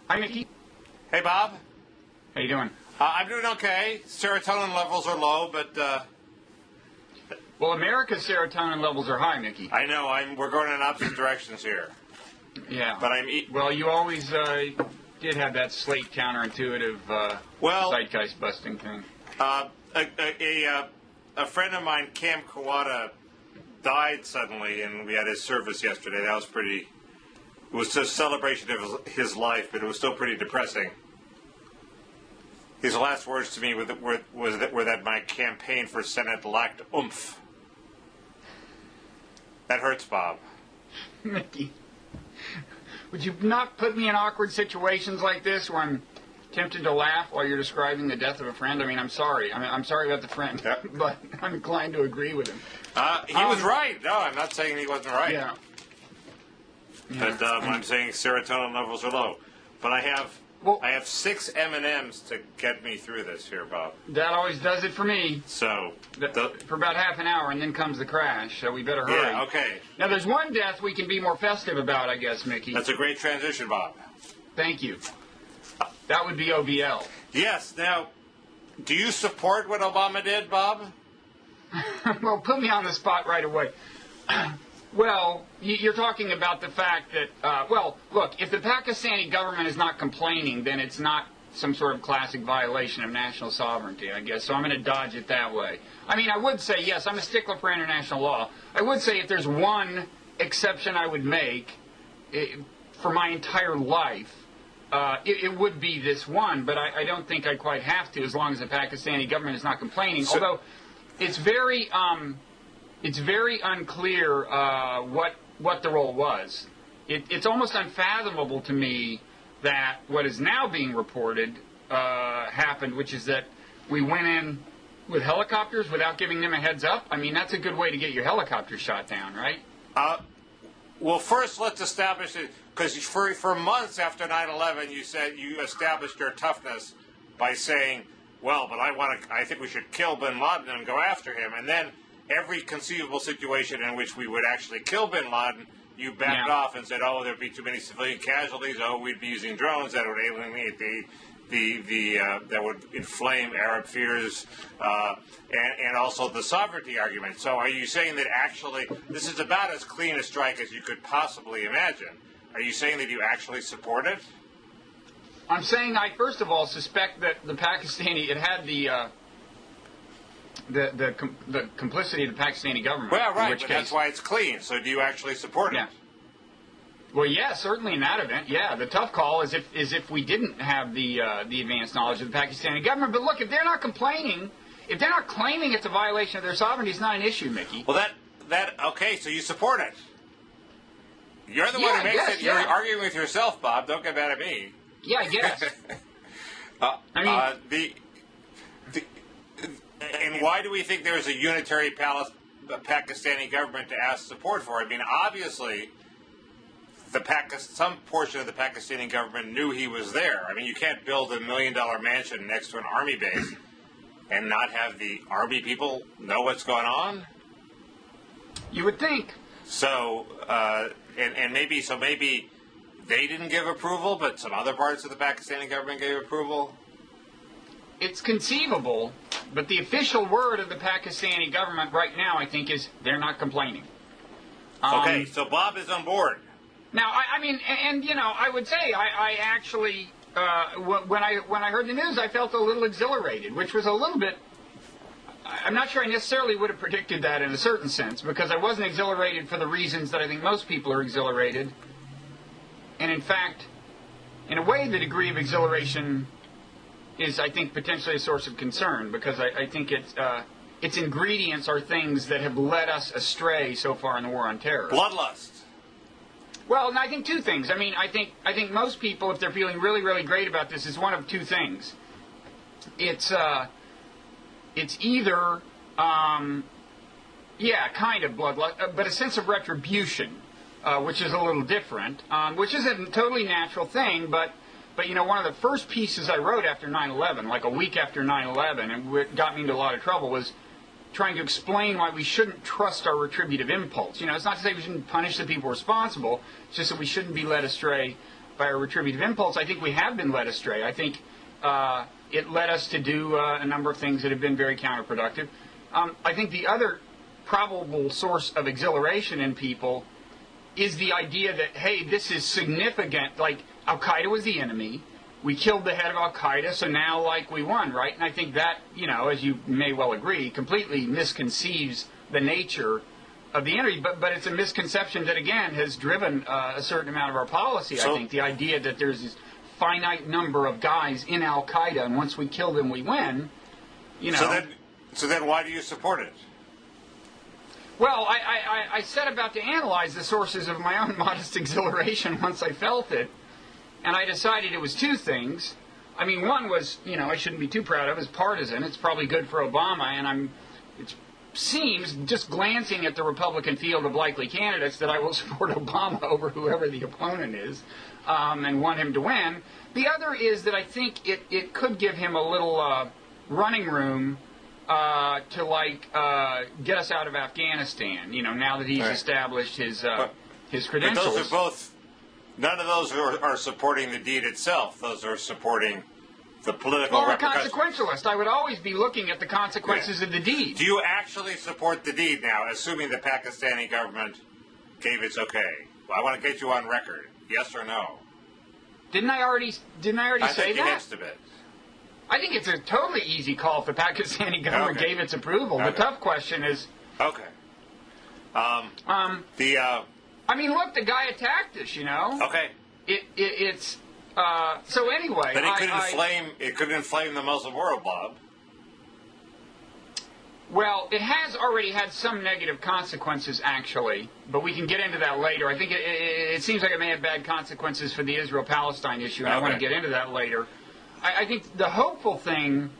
Hi, Mickey. Hey, Bob. How you doing? I'm doing okay. Serotonin levels are low, but Well, America's serotonin levels are high, Mickey. I know we're going in opposite directions here. Yeah. But Well, you always did have that slate counterintuitive zeitgeist busting thing. A friend of mine, Cam Kawada, died suddenly, and we had his service yesterday. That was pretty. It was a celebration of his life, but it was still pretty depressing. His last words to me were that my campaign for Senate lacked oomph. That hurts, Bob. Mickey, would you not put me in awkward situations like this where I'm tempted to laugh while you're describing the death of a friend? I mean, I'm sorry. I'm sorry about the friend, yeah. But I'm inclined to agree with him. He was right. No, I'm not saying he wasn't right. Yeah. But I'm saying serotonin levels are low. But I have 6 M&Ms to get me through this here, Bob. That always does it for me. So for about half an hour, and then comes the crash. So we better hurry. Yeah, okay. Now, there's one death we can be more festive about, I guess, Mickey. That's a great transition, Bob. Thank you. That would be OBL. Yes. Now, do you support what Obama did, Bob? Well, put me on the spot right away. Well, you're talking about the fact that, look, if the Pakistani government is not complaining, then it's not some sort of classic violation of national sovereignty, I guess. So I'm going to dodge it that way. I mean, I would say, yes, I'm a stickler for international law. I would say if there's one exception I would make for my entire life, it would be this one, but I don't think I quite have to as long as the Pakistani government is not complaining. Although it's very unclear what the role was. It's almost unfathomable to me that what is now being reported happened, which is that we went in with helicopters without giving them a heads up. I mean, that's a good way to get your helicopter shot down, right? Well, first let's establish it, because for months after 9/11, you said you established your toughness by saying, well, but I think we should kill bin Laden and go after him, and then every conceivable situation in which we would actually kill bin Laden, you backed off and said, oh, there'd be too many civilian casualties, oh, we'd be using drones, that would alienate that would inflame Arab fears, and also the sovereignty argument. So are you saying that actually, this is about as clean a strike as you could possibly imagine? Are you saying that you actually support it? I'm saying I, first of all, suspect that the Pakistani, it had the complicity of the Pakistani government. Well, right, but that's why it's clean. So do you actually support it? Well, yeah, certainly in that event, yeah. The tough call is if we didn't have the advanced knowledge of the Pakistani government. But look, if they're not complaining, if they're not claiming it's a violation of their sovereignty, it's not an issue, Mickey. Well, okay, so you support it. You're the one who makes it. You're arguing with yourself, Bob. Don't get mad at me. Yeah, I guess. And why do we think there's a unitary Pakistani government to ask support for? I mean, obviously, some portion of the Pakistani government knew he was there. I mean, you can't build $1 million mansion next to an army base and not have the army people know what's going on. You would think. So, maybe they didn't give approval, but some other parts of the Pakistani government gave approval. It's conceivable, but the official word of the Pakistani government right now, I think, is they're not complaining. Okay, so Bob is on board. Now, I would say I actually, when I heard the news, I felt a little exhilarated, which was a little bit. I'm not sure I necessarily would have predicted that in a certain sense, because I wasn't exhilarated for the reasons that I think most people are exhilarated. And in fact, in a way, the degree of exhilaration is, I think, potentially a source of concern, because I think its ingredients are things that have led us astray so far in the war on terror. Bloodlust. Well, I think two things. I mean, I think most people, if they're feeling really, really great about this, is one of two things. It's either, kind of bloodlust, but a sense of retribution, which is a little different, which is a totally natural thing, but one of the first pieces I wrote after 9/11, like a week after 9/11, and what got me into a lot of trouble, was trying to explain why we shouldn't trust our retributive impulse. It's not to say we shouldn't punish the people responsible, it's just that we shouldn't be led astray by our retributive impulse, I think we have been led astray. I think it led us to do a number of things that have been very counterproductive. I think the other probable source of exhilaration in people is the idea that, hey, this is significant. Like, Al-Qaeda was the enemy. We killed the head of Al-Qaeda, so now, like, we won, right? And I think that, as you may well agree, completely misconceives the nature of the enemy. But it's a misconception that, again, has driven a certain amount of our policy, I think. The idea that there's this finite number of guys in Al-Qaeda, and once we kill them, we win, So then why do you support it? Well, I set about to analyze the sources of my own modest exhilaration once I felt it, and I decided it was two things. I mean, one was, I shouldn't be too proud of, is partisan. It's probably good for Obama, and it seems, just glancing at the Republican field of likely candidates, that I will support Obama over whoever the opponent is, and want him to win. The other is that I think it could give him a little running room to get us out of Afghanistan. Now that he's established his credentials. But those are both. None of those are supporting the deed itself. Those are supporting the political repercussions. Well, a consequentialist. I would always be looking at the consequences of the deed. Do you actually support the deed now, assuming the Pakistani government gave its okay? Well, I want to get you on record. Yes or no? Didn't I already say that? I think you missed a bit. I think it's a totally easy call if the Pakistani government gave its approval. The tough question is... Okay. I mean, look, the guy attacked us, Okay. It's... so anyway... But it could inflame the Muslim world, Bob. Well, it has already had some negative consequences, actually, but we can get into that later. I think it seems like it may have bad consequences for the Israel-Palestine issue, and I want to get into that later. I think the hopeful thing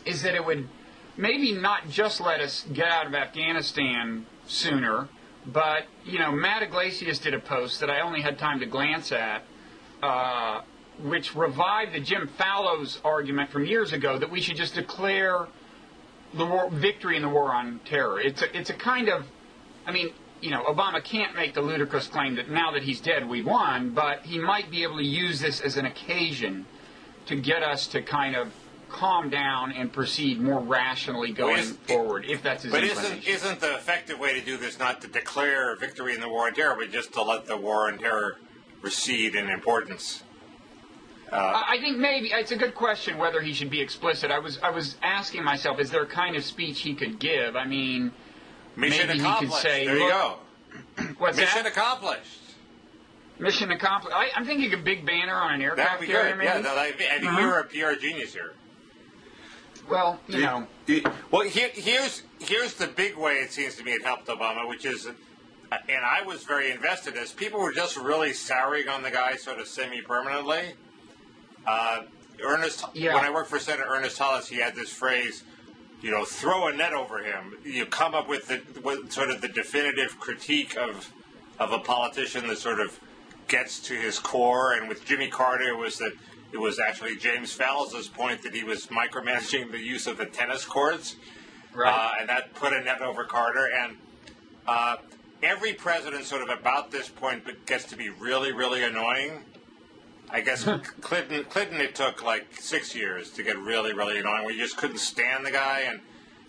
is that it would maybe not just let us get out of Afghanistan sooner, but, Matt Iglesias did a post that I only had time to glance at, which revived the Jim Fallows argument from years ago that we should just declare the victory in the war on terror. It's a kind of, Obama can't make the ludicrous claim that now that he's dead, we won, but he might be able to use this as an occasion to get us to kind of calm down and proceed more rationally going forward, if that's his inclination. But isn't the effective way to do this not to declare victory in the war on terror, but just to let the war on terror recede in importance? I think maybe it's a good question whether he should be explicit. I was asking myself, is there a kind of speech he could give? I mean, mission maybe accomplished. He could say, there you go. What's mission that? accomplished. Mission accomplished. I'm thinking a big banner on an aircraft That'd be carrier, good. maybe. Yeah, I think you're a PR genius here. Well, Well, here's the big way it seems to me it helped Obama, which is, and I was very invested in this. People were just really souring on the guy sort of semi-permanently. When I worked for Senator Ernest Hollis, he had this phrase, throw a net over him. You come up with sort of the definitive critique of a politician that sort of gets to his core. And with Jimmy Carter, it was actually James Fallows' point that he was micromanaging the use of the tennis courts. Right. And that put a net over Carter. And every president sort of about this point gets to be really, really annoying. I guess Clinton, it took like 6 years to get really, really annoying, where you just couldn't stand the guy,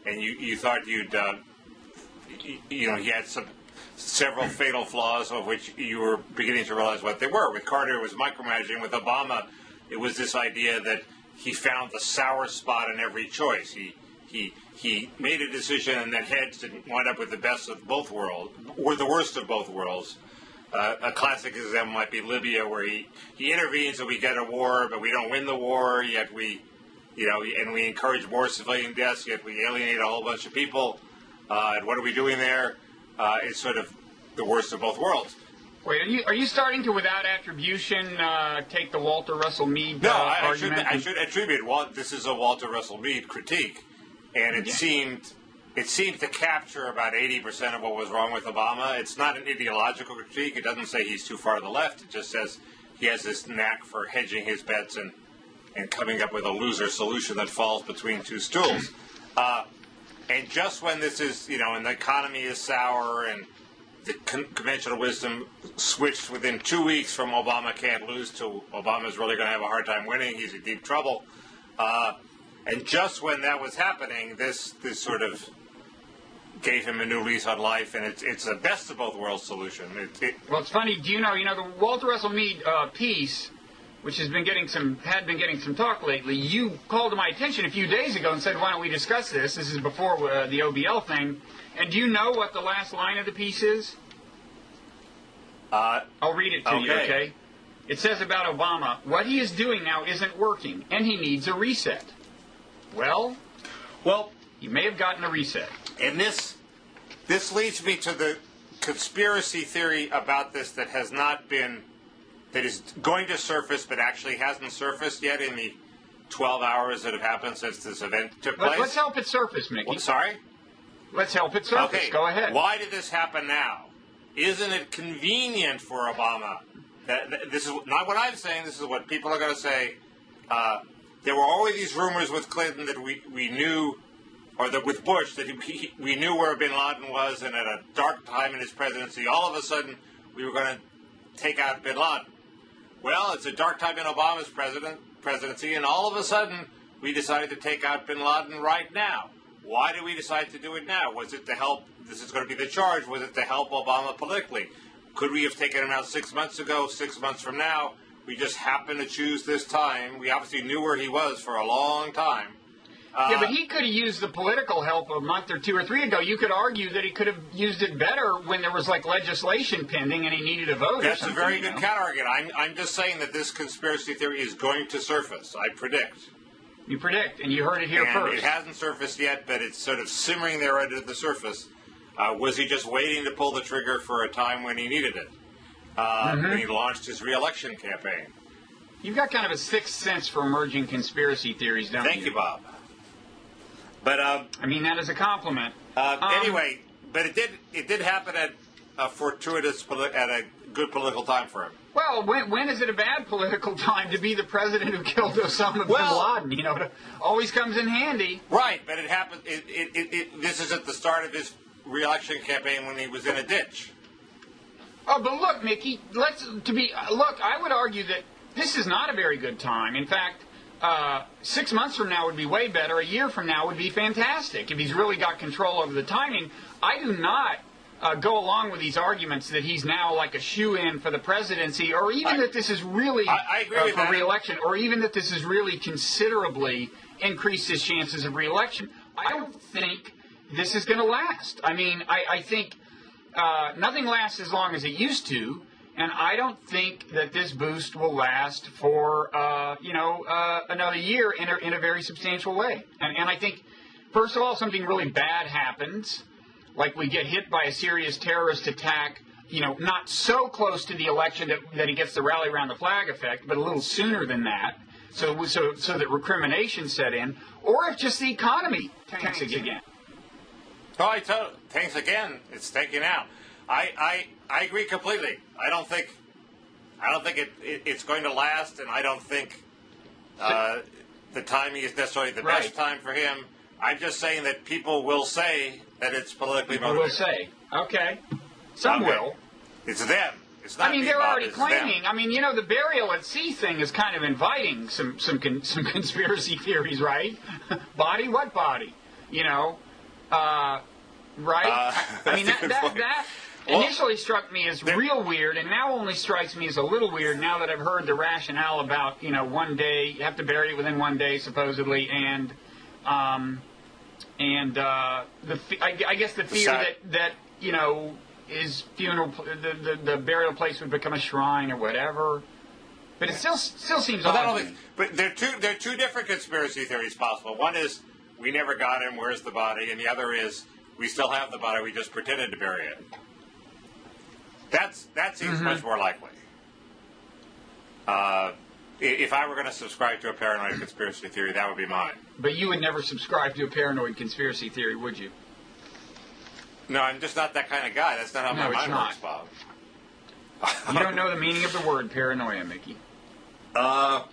and you thought he had several fatal flaws of which you were beginning to realize what they were. With Carter, it was micromanaging. With Obama, it was this idea that he found the sour spot in every choice. He made a decision, and that heads didn't wind up with the best of both worlds, or the worst of both worlds. A classic example might be Libya, where he intervenes and we get a war, but we don't win the war, yet and we encourage more civilian deaths, yet we alienate a whole bunch of people. And what are we doing there? It's sort of the worst of both worlds. Wait, are you starting to, without attribution, take the Walter Russell Mead argument? I should attribute this is a Walter Russell Mead critique, and it seemed to capture about 80% of what was wrong with Obama. It's not an ideological critique. It doesn't say he's too far to the left. It just says he has this knack for hedging his bets and coming up with a loser solution that falls between two stools. And just when this is, and the economy is sour and the conventional wisdom switched within 2 weeks from Obama can't lose to Obama's really going to have a hard time winning. He's in deep trouble. And just when that was happening, this sort of gave him a new lease on life, and it's a best of both worlds solution. Well, it's funny. Do you know the Walter Russell Mead piece, which had been getting some talk lately? You called to my attention a few days ago and said, "Why don't we discuss this?" This is before the OBL thing. And do you know what the last line of the piece is? I'll read it to you. Okay. It says about Obama, "What he is doing now isn't working, and he needs a reset." Well, you may have gotten a reset. And this leads me to the conspiracy theory about this that is going to surface but actually hasn't surfaced yet in the 12 hours that have happened since this event took place. Let's help it surface, Mickey. Well, sorry? Let's help it surface. Okay. Go ahead. Why did this happen now? Isn't it convenient for Obama? This is not what I'm saying. This is what people are going to say. There were always these rumors with Clinton that we knew, or that with Bush, that we knew where bin Laden was, and at a dark time in his presidency, all of a sudden, we were going to take out bin Laden. Well, it's a dark time in Obama's presidency, and all of a sudden, we decided to take out bin Laden right now. Why did we decide to do it now? Was it to help, this is going to be the charge, was it to help Obama politically? Could we have taken him out 6 months ago, 6 months from now? We just happened to choose this time. We obviously knew where he was for a long time. Yeah, but he could have used the political help a month or 2 or 3 ago. You could argue that he could have used it better when there was, legislation pending and he needed a vote. That's a very good counter-argument. I'm just saying that this conspiracy theory is going to surface. I predict. You predict, and you heard it here first. It hasn't surfaced yet, but it's sort of simmering there under the surface. Was he just waiting to pull the trigger for a time when he needed it? When he launched his re-election campaign. You've got kind of a sixth sense for emerging conspiracy theories, don't you? Thank you, Bob. But I mean that as a compliment. Anyway, but it did happen at a fortuitous at a good political time for him. Well, when is it a bad political time to be the president who killed Osama bin Laden? It always comes in handy. Right, but it happened. This is at the start of his re-election campaign when he was in a ditch. Oh, but look, Mickey. I would argue that this is not a very good time. In fact, 6 months from now would be way better. A year from now would be fantastic if he's really got control over the timing. I do not go along with these arguments that he's now like a shoe-in for the presidency, or even that this is really for re-election, or even that this has really considerably increased his chances of re-election. I don't think this is going to last. I mean, I think nothing lasts as long as it used to, and I don't think that this boost will last for another year in a very substantial way. And I think, first of all, something really bad happens. Like we get hit by a serious terrorist attack, not so close to the election that he gets the rally around the flag effect, but a little sooner than that, so that recrimination set in, or if just the economy tanks again. Oh, tanks again. It's tanking out. I agree completely. I don't think it's going to last, and I don't think the timing is necessarily the best time for him. I'm just saying that people will say that it's politically motivated. People will say, okay. Some will. It's them. It's not they're already them. claiming. I mean, the burial at sea thing is kind of inviting some conspiracy theories, right? Body? What body? Right? I mean, that initially struck me as real weird, and now only strikes me as a little weird now that I've heard the rationale about, 1 day, you have to bury it within 1 day, supposedly, and I guess the fear that his funeral, the burial place would become a shrine or whatever. But it still seems odd. But there are two different conspiracy theories possible. One is we never got him, where's the body? And the other is we still have the body, we just pretended to bury it. That seems much more likely. If I were going to subscribe to a paranoid conspiracy theory, that would be mine. But you would never subscribe to a paranoid conspiracy theory, would you? No, I'm just not that kind of guy. That's not how my mind works, Bob. You don't know the meaning of the word paranoia, Mickey. I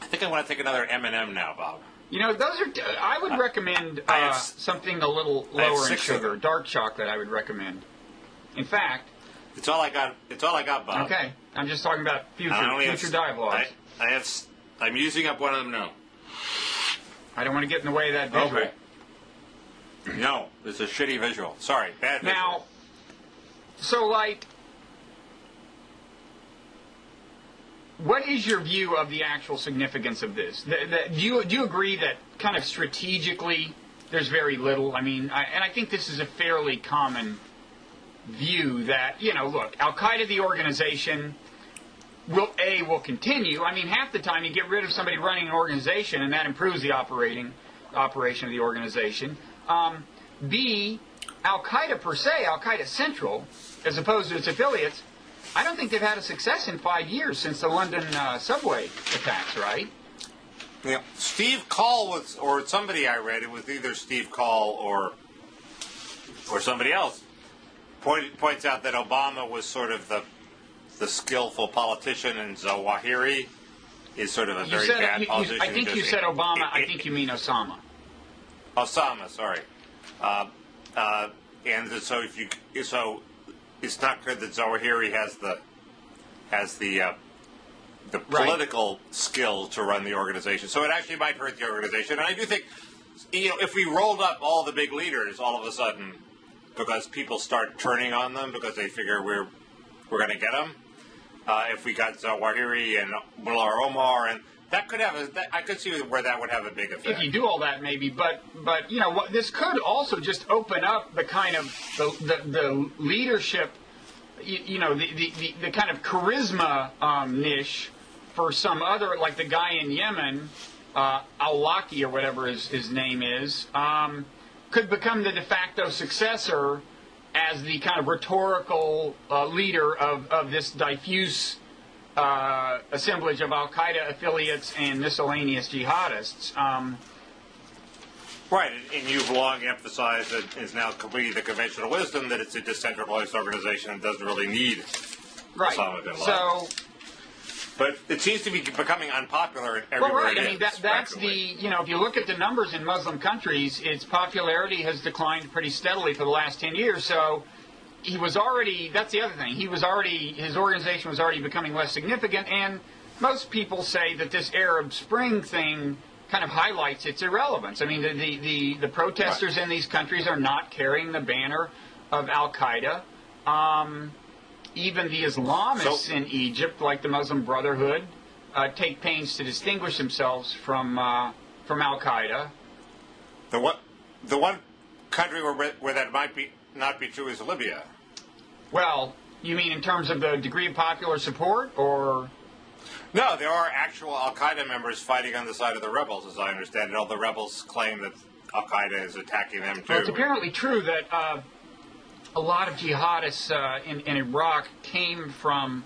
think I want to take another M&M now, Bob. Those are. I would recommend something a little lower in sugar. Dark chocolate, I would recommend. In fact, It's all I got. It's all I got, Bob. okay, I'm just talking about future dialogues. I'm using up one of them now. I don't want to get in the way of that visual. Okay. No, it's a shitty visual. Sorry, bad visual. Now, so like, what is your view of the actual significance of this? Do you agree that kind of strategically there's very little? I mean, and I think this is a fairly common view that, you know, look, Al-Qaeda, the organization, will continue. I mean, half the time you get rid of somebody running an organization and that improves the operation of the organization. B, Al-Qaeda per se, Al-Qaeda Central, as opposed to its affiliates, I don't think they've had a success in 5 years since the London subway attacks, right? Yeah. Steve Call was, or somebody I read, it was either Steve Call or somebody else, points out that Obama was sort of the skillful politician, and Zawahiri is sort of a very bad politician. I think you said Obama. I think you mean Osama. Osama, sorry. And so it's not clear that Zawahiri has the political skill to run the organization. So it actually might hurt the organization. And I do think, you know, if we rolled up all the big leaders all of a sudden, because people start turning on them because they figure we're going to get them. If we got Zawahiri and Mullah Omar, and that could have I could see where that would have a big effect. If you do all that, maybe, but you know, this could also just open up the kind of the leadership, you know, the kind of charisma niche for some other, like the guy in Yemen, Al-Awlaki or whatever his name is, could become the de facto successor as the kind of rhetorical leader of this diffuse assemblage of Al-Qaeda affiliates and miscellaneous jihadists. Right, and you've long emphasized that it's now completely the conventional wisdom that it's a decentralized organization and doesn't really need Osama bin Laden. So, but it seems to be becoming unpopular everywhere. Well, right. I mean, that's the, you know, if you look at the numbers in Muslim countries, its popularity has declined pretty steadily for the last 10 years. So he was already, that's the other thing, his organization was already becoming less significant. And most people say that this Arab Spring thing kind of highlights its irrelevance. I mean, the protesters in these countries are not carrying the banner of Al-Qaeda. Even the Islamists in Egypt, like the Muslim Brotherhood, take pains to distinguish themselves from Al-Qaeda. The one country where that might not be true is Libya. Well, you mean in terms of the degree of popular support, or? No, there are actual Al-Qaeda members fighting on the side of the rebels, as I understand it. All the rebels claim that Al-Qaeda is attacking them, too. Well, it's apparently true that a lot of jihadists in Iraq came from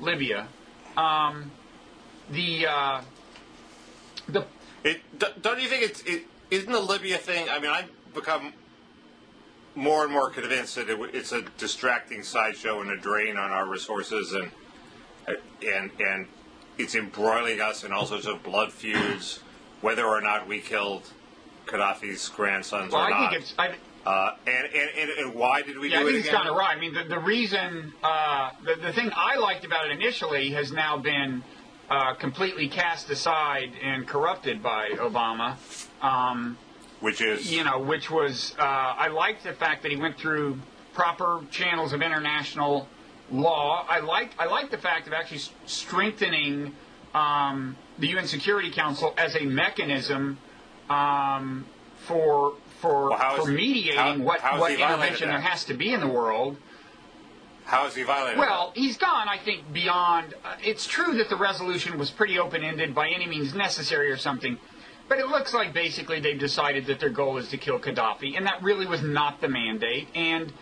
Libya. Don't you think isn't the Libya thing? I mean, I've become more and more convinced that it's a distracting sideshow and a drain on our resources, and it's embroiling us in all sorts of blood feuds, whether or not we killed Gaddafi's grandsons or not. I think it's. And why did we do it again? I think it's kind of right. I mean, the reason, the thing I liked about it initially has now been completely cast aside and corrupted by Obama. Which was, I liked the fact that he went through proper channels of international law. I like the fact of actually strengthening the UN Security Council as a mechanism for mediating what intervention there has to be in the world. How has he violated Well, he's gone, I think, beyond... it's true that the resolution was pretty open-ended, by any means necessary or something, but it looks like basically they've decided that their goal is to kill Gaddafi, and that really was not the mandate. And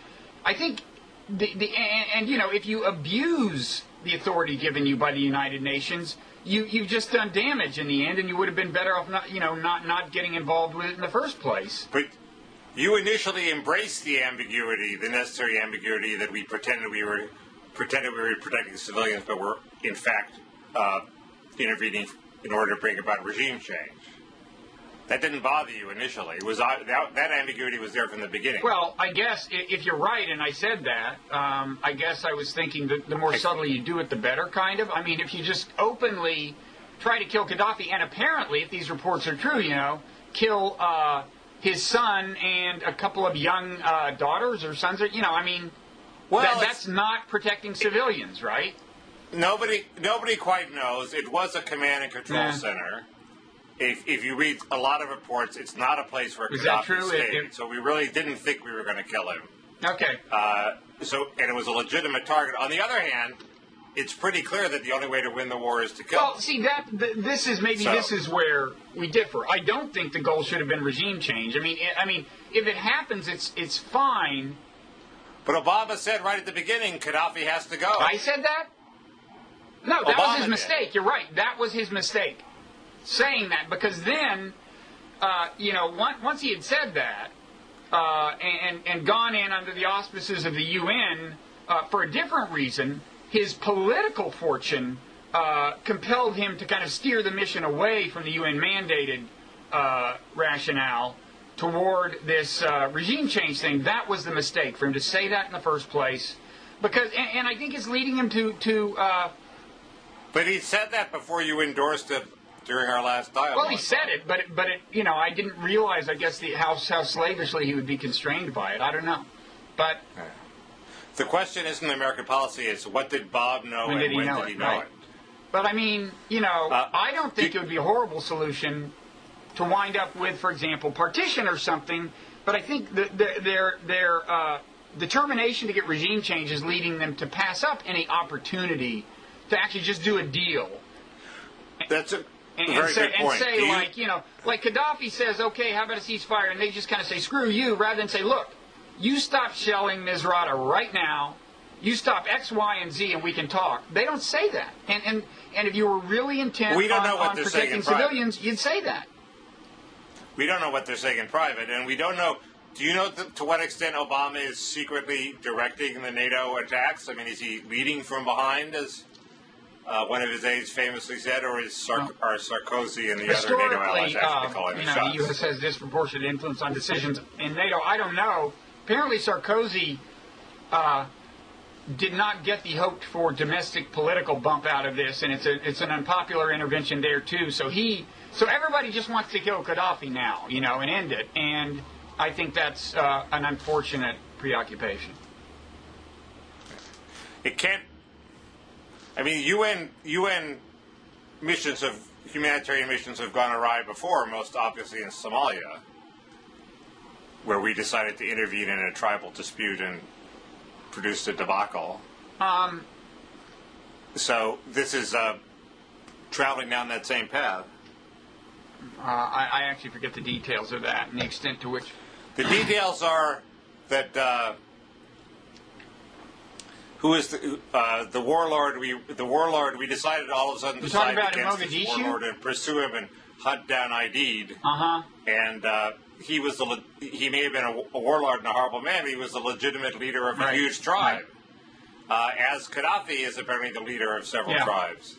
I think, if you abuse the authority given you by the United Nations, you've just done damage in the end, and you would have been better off not getting involved with it in the first place. But you initially embraced the ambiguity, the necessary ambiguity that we pretended we were protecting civilians, but were in fact intervening in order to bring about regime change. That didn't bother you initially. It was that ambiguity was there from the beginning. Well, I guess if you're right, and I said that, I guess I was thinking that the more subtly you do it, the better, kind of. I mean, if you just openly try to kill Gaddafi, and apparently, if these reports are true, kill his son and a couple of young daughters or sons, I mean, that's not protecting civilians, right? Nobody quite knows. It was a command and control center. If you read a lot of reports, it's not a place where Gaddafi stayed. So we really didn't think we were going to kill him. Okay. And it was a legitimate target. On the other hand, it's pretty clear that the only way to win the war is to kill him. Well, see, this is where we differ. I don't think the goal should have been regime change. I mean, if it happens, it's fine. But Obama said right at the beginning, Gaddafi has to go. I said that? No, that was his mistake. You're right. That was his mistake. Saying that, because then, once he had said that, and gone in under the auspices of the UN for a different reason, his political fortune compelled him to kind of steer the mission away from the UN-mandated rationale toward this regime change thing. That was the mistake, for him to say that in the first place, because, and I think it's leading him to. But he said that before you endorsed it. During our last dialogue. Well, he said it, but I didn't realize, I guess, how slavishly he would be constrained by it. I don't know, but the question isn't American policy; it's what did Bob know and when did he know it? But I mean, I don't think it would be a horrible solution to wind up with, for example, partition or something. But I think their determination to get regime change is leading them to pass up any opportunity to actually just do a deal. That's a very good point. And say, like Gaddafi says, okay, how about a ceasefire? And they just kind of say, screw you, rather than say, look, you stop shelling Misrata right now. You stop X, Y, and Z, and we can talk. They don't say that. And if you were really intent on protecting civilians, you'd say that. We don't know what they're saying in private, and we don't know. Do you know to what extent Obama is secretly directing the NATO attacks? I mean, is he leading from behind, as one of his aides famously said, or is Sarkozy and the other NATO allies actually calling the shots? The U.S. has disproportionate influence on decisions in NATO. I don't know. Apparently, Sarkozy did not get the hoped-for domestic political bump out of this, and it's an unpopular intervention there too. So everybody just wants to kill Gaddafi now, and end it. And I think that's an unfortunate preoccupation. It can't. I mean, UN missions humanitarian missions have gone awry before, most obviously in Somalia, where we decided to intervene in a tribal dispute and produced a debacle. So this is traveling down that same path. I actually forget the details of that and the extent to which. The details are that who is the warlord? The warlord. We decided all of a sudden to side against this warlord and pursue him and hunt down Aidid. And he may have been a warlord and a horrible man, but he was the legitimate leader of a huge tribe. As Gaddafi is apparently the leader of several tribes.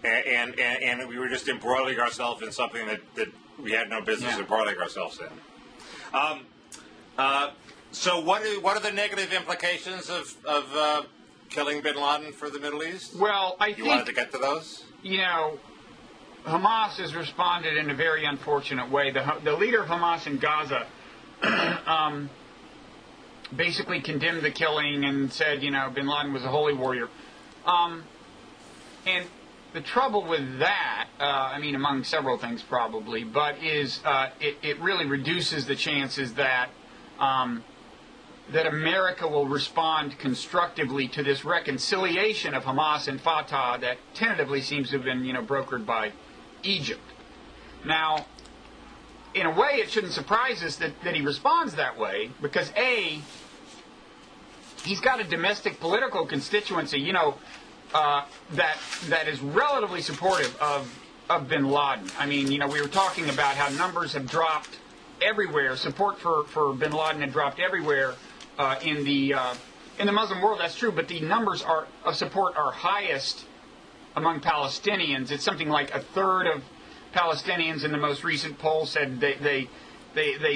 And we were just embroiling ourselves in something that we had no business embroiling ourselves in. So what are the negative implications of killing bin Laden for the Middle East? Well, I think... You wanted to get to those? Hamas has responded in a very unfortunate way. The leader of Hamas in Gaza basically condemned the killing and said, bin Laden was a holy warrior. And the trouble with that, among several things probably, but is it really reduces the chances that that America will respond constructively to this reconciliation of Hamas and Fatah that tentatively seems to have been, brokered by Egypt. Now, in a way, it shouldn't surprise us that he responds that way, because A, he's got a domestic political constituency, that is relatively supportive of bin Laden. I mean, we were talking about how numbers have dropped everywhere. Support for bin Laden had dropped everywhere in the Muslim world. That's true, but the numbers of support are highest among Palestinians. It's something like a third Palestinians in the most recent poll said they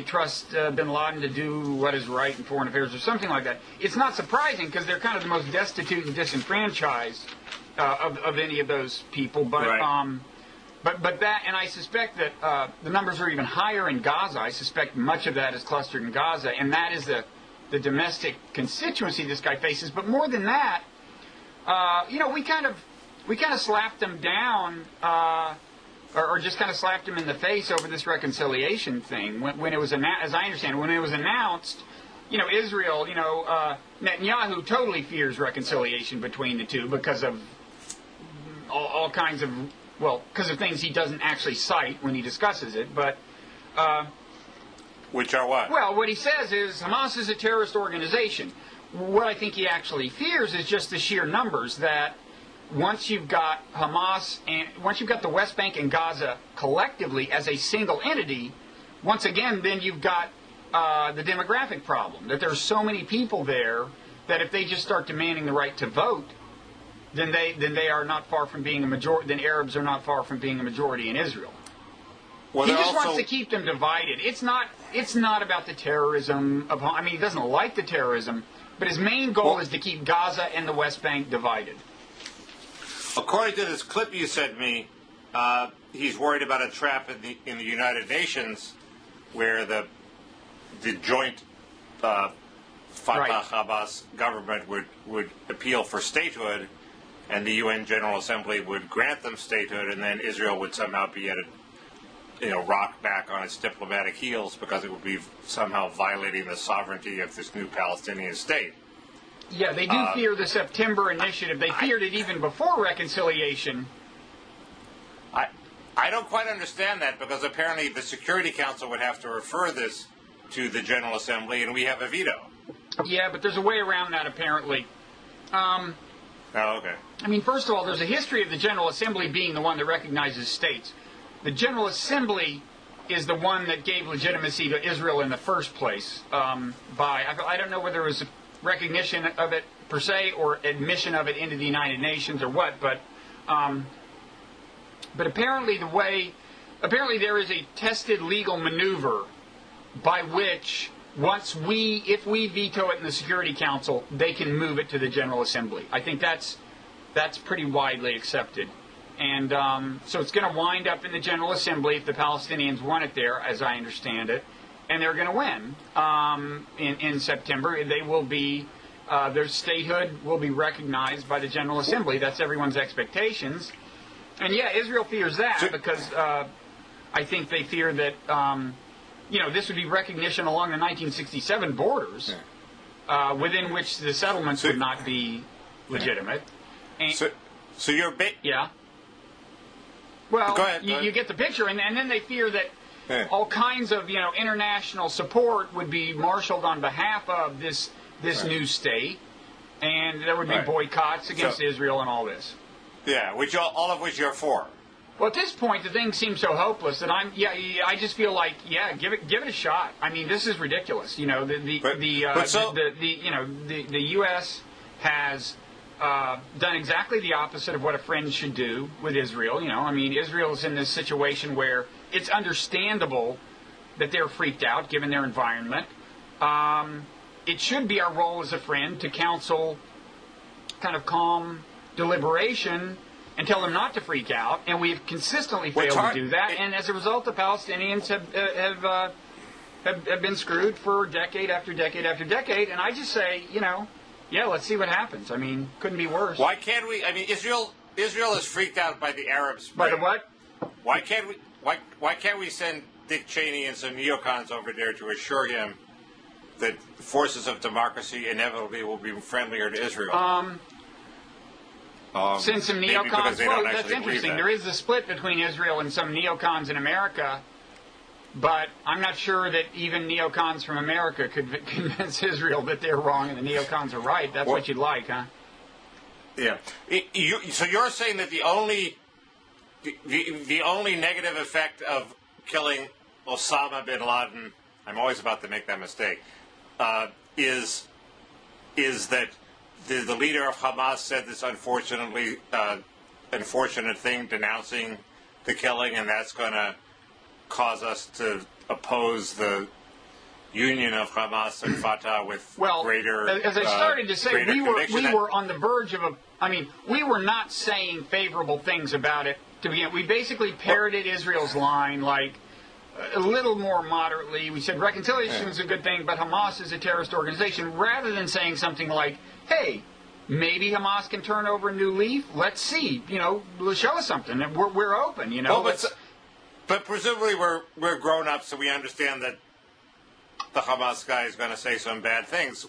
trust bin Laden to do what is right in foreign affairs or something like that. It's not surprising because they're kind of the most destitute and disenfranchised of any of those people. But right. But that, and I suspect that the numbers are even higher in Gaza. I suspect much of that is clustered in Gaza, and that is the domestic constituency this guy faces. But more than that, we kind of slapped him down, or just kind of slapped him in the face over this reconciliation thing when it was as I understand, when it was announced. Israel, Netanyahu totally fears reconciliation between the two because of all kinds of. Well, because of things he doesn't actually cite when he discusses it, but... which are what? Well, what he says is Hamas is a terrorist organization. What I think he actually fears is just the sheer numbers, that once you've got Hamas, and once you've got the West Bank and Gaza collectively as a single entity, once again, then you've got the demographic problem, that there's so many people there that if they just start demanding the right to vote, then they are not far from being a majority. Then Arabs are not far from being a majority in Israel. Well, he just wants to keep them divided. It's not about the terrorism. He doesn't like the terrorism, but his main goal is to keep Gaza and the West Bank divided. According to this clip you sent me, he's worried about a trap in the United Nations, where the joint Fatah-Hamas government would appeal for statehood, and the UN General Assembly would grant them statehood, and then Israel would somehow be at rock back on its diplomatic heels because it would be somehow violating the sovereignty of this new Palestinian state. Yeah, they do fear the September initiative. They feared it even before reconciliation. I don't quite understand that, because apparently the Security Council would have to refer this to the General Assembly, and we have a veto. Yeah, but there's a way around that, apparently. Oh, okay. First of all, there's a history of the General Assembly being the one that recognizes states. The General Assembly is the one that gave legitimacy to Israel in the first place. I don't know whether it was recognition of it per se or admission of it into the United Nations or what, but apparently there is a tested legal maneuver by which if we veto it in the Security Council, they can move it to the General Assembly. I think that's pretty widely accepted. And so it's going to wind up in the General Assembly if the Palestinians want it there, as I understand it. And they're going to win in September. They will be, their statehood will be recognized by the General Assembly. That's everyone's expectations. And yeah, Israel fears that because I think they fear that this would be recognition along the 1967 borders, within which the settlements would not be legitimate. And, so you're yeah. Well, go ahead. You get the picture, and then they fear that all kinds of international support would be marshaled on behalf of this new state, and there would be boycotts against Israel and all this. Yeah, all of which you're for. Well, at this point, the thing seems so hopeless that I just feel like, give it a shot. This is ridiculous. The U.S. has done exactly the opposite of what a friend should do with Israel. Israel is in this situation where it's understandable that they're freaked out given their environment. It should be our role as a friend to counsel kind of calm deliberation and tell them not to freak out, and we've consistently failed to do that. And as a result, the Palestinians have been screwed for decade after decade after decade. And I just say, let's see what happens. Couldn't be worse. Why can't we? Israel is freaked out by the Arab Spring. By the what? Why can't we send Dick Cheney and some neocons over there to assure him that the forces of democracy inevitably will be friendlier to Israel? Send some neocons. Well, that's interesting. There is a split between Israel and some neocons in America, but I'm not sure that even neocons from America could convince Israel that they're wrong and the neocons are right. That's what you'd like, huh? Yeah. So you're saying that the only negative effect of killing Osama bin Laden, I'm always about to make that mistake, is that the leader of Hamas said this unfortunate thing denouncing the killing, and that's going to cause us to oppose the union of Hamas and Fatah with greater. As I started to say, we were on the verge of we were not saying favorable things about it to begin. We basically parroted Israel's line like a little more moderately. We said reconciliation is a good thing, but Hamas is a terrorist organization, rather than saying something like, hey, maybe Hamas can turn over a new leaf. Let's see. Show us something. And we're open. But presumably we're grown up, so we understand that the Hamas guy is going to say some bad things.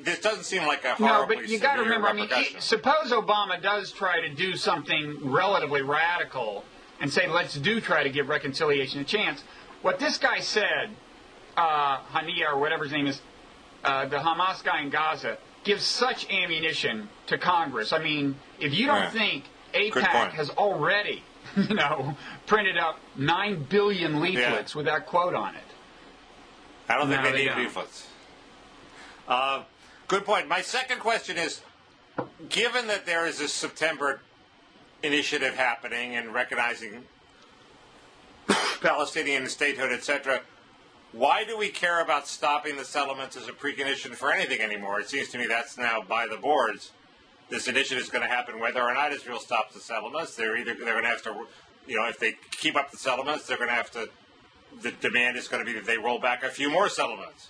This doesn't seem like a horribly No, but you got to remember. Suppose Obama does try to do something relatively radical and say, let's try to give reconciliation a chance. What this guy said, Hania or whatever his name is, the Hamas guy in Gaza, gives such ammunition to Congress. If you don't think AIPAC has already, printed up 9 billion leaflets with that quote on it. I don't think they need leaflets. Good point. My second question is, given that there is this September initiative happening and recognizing Palestinian statehood, etc., why do we care about stopping the settlements as a precondition for anything anymore? It seems to me that's now by the boards. This initiative is going to happen whether or not Israel stops the settlements. They're going to have to, if they keep up the settlements, they're going to have to. The demand is going to be that they roll back a few more settlements.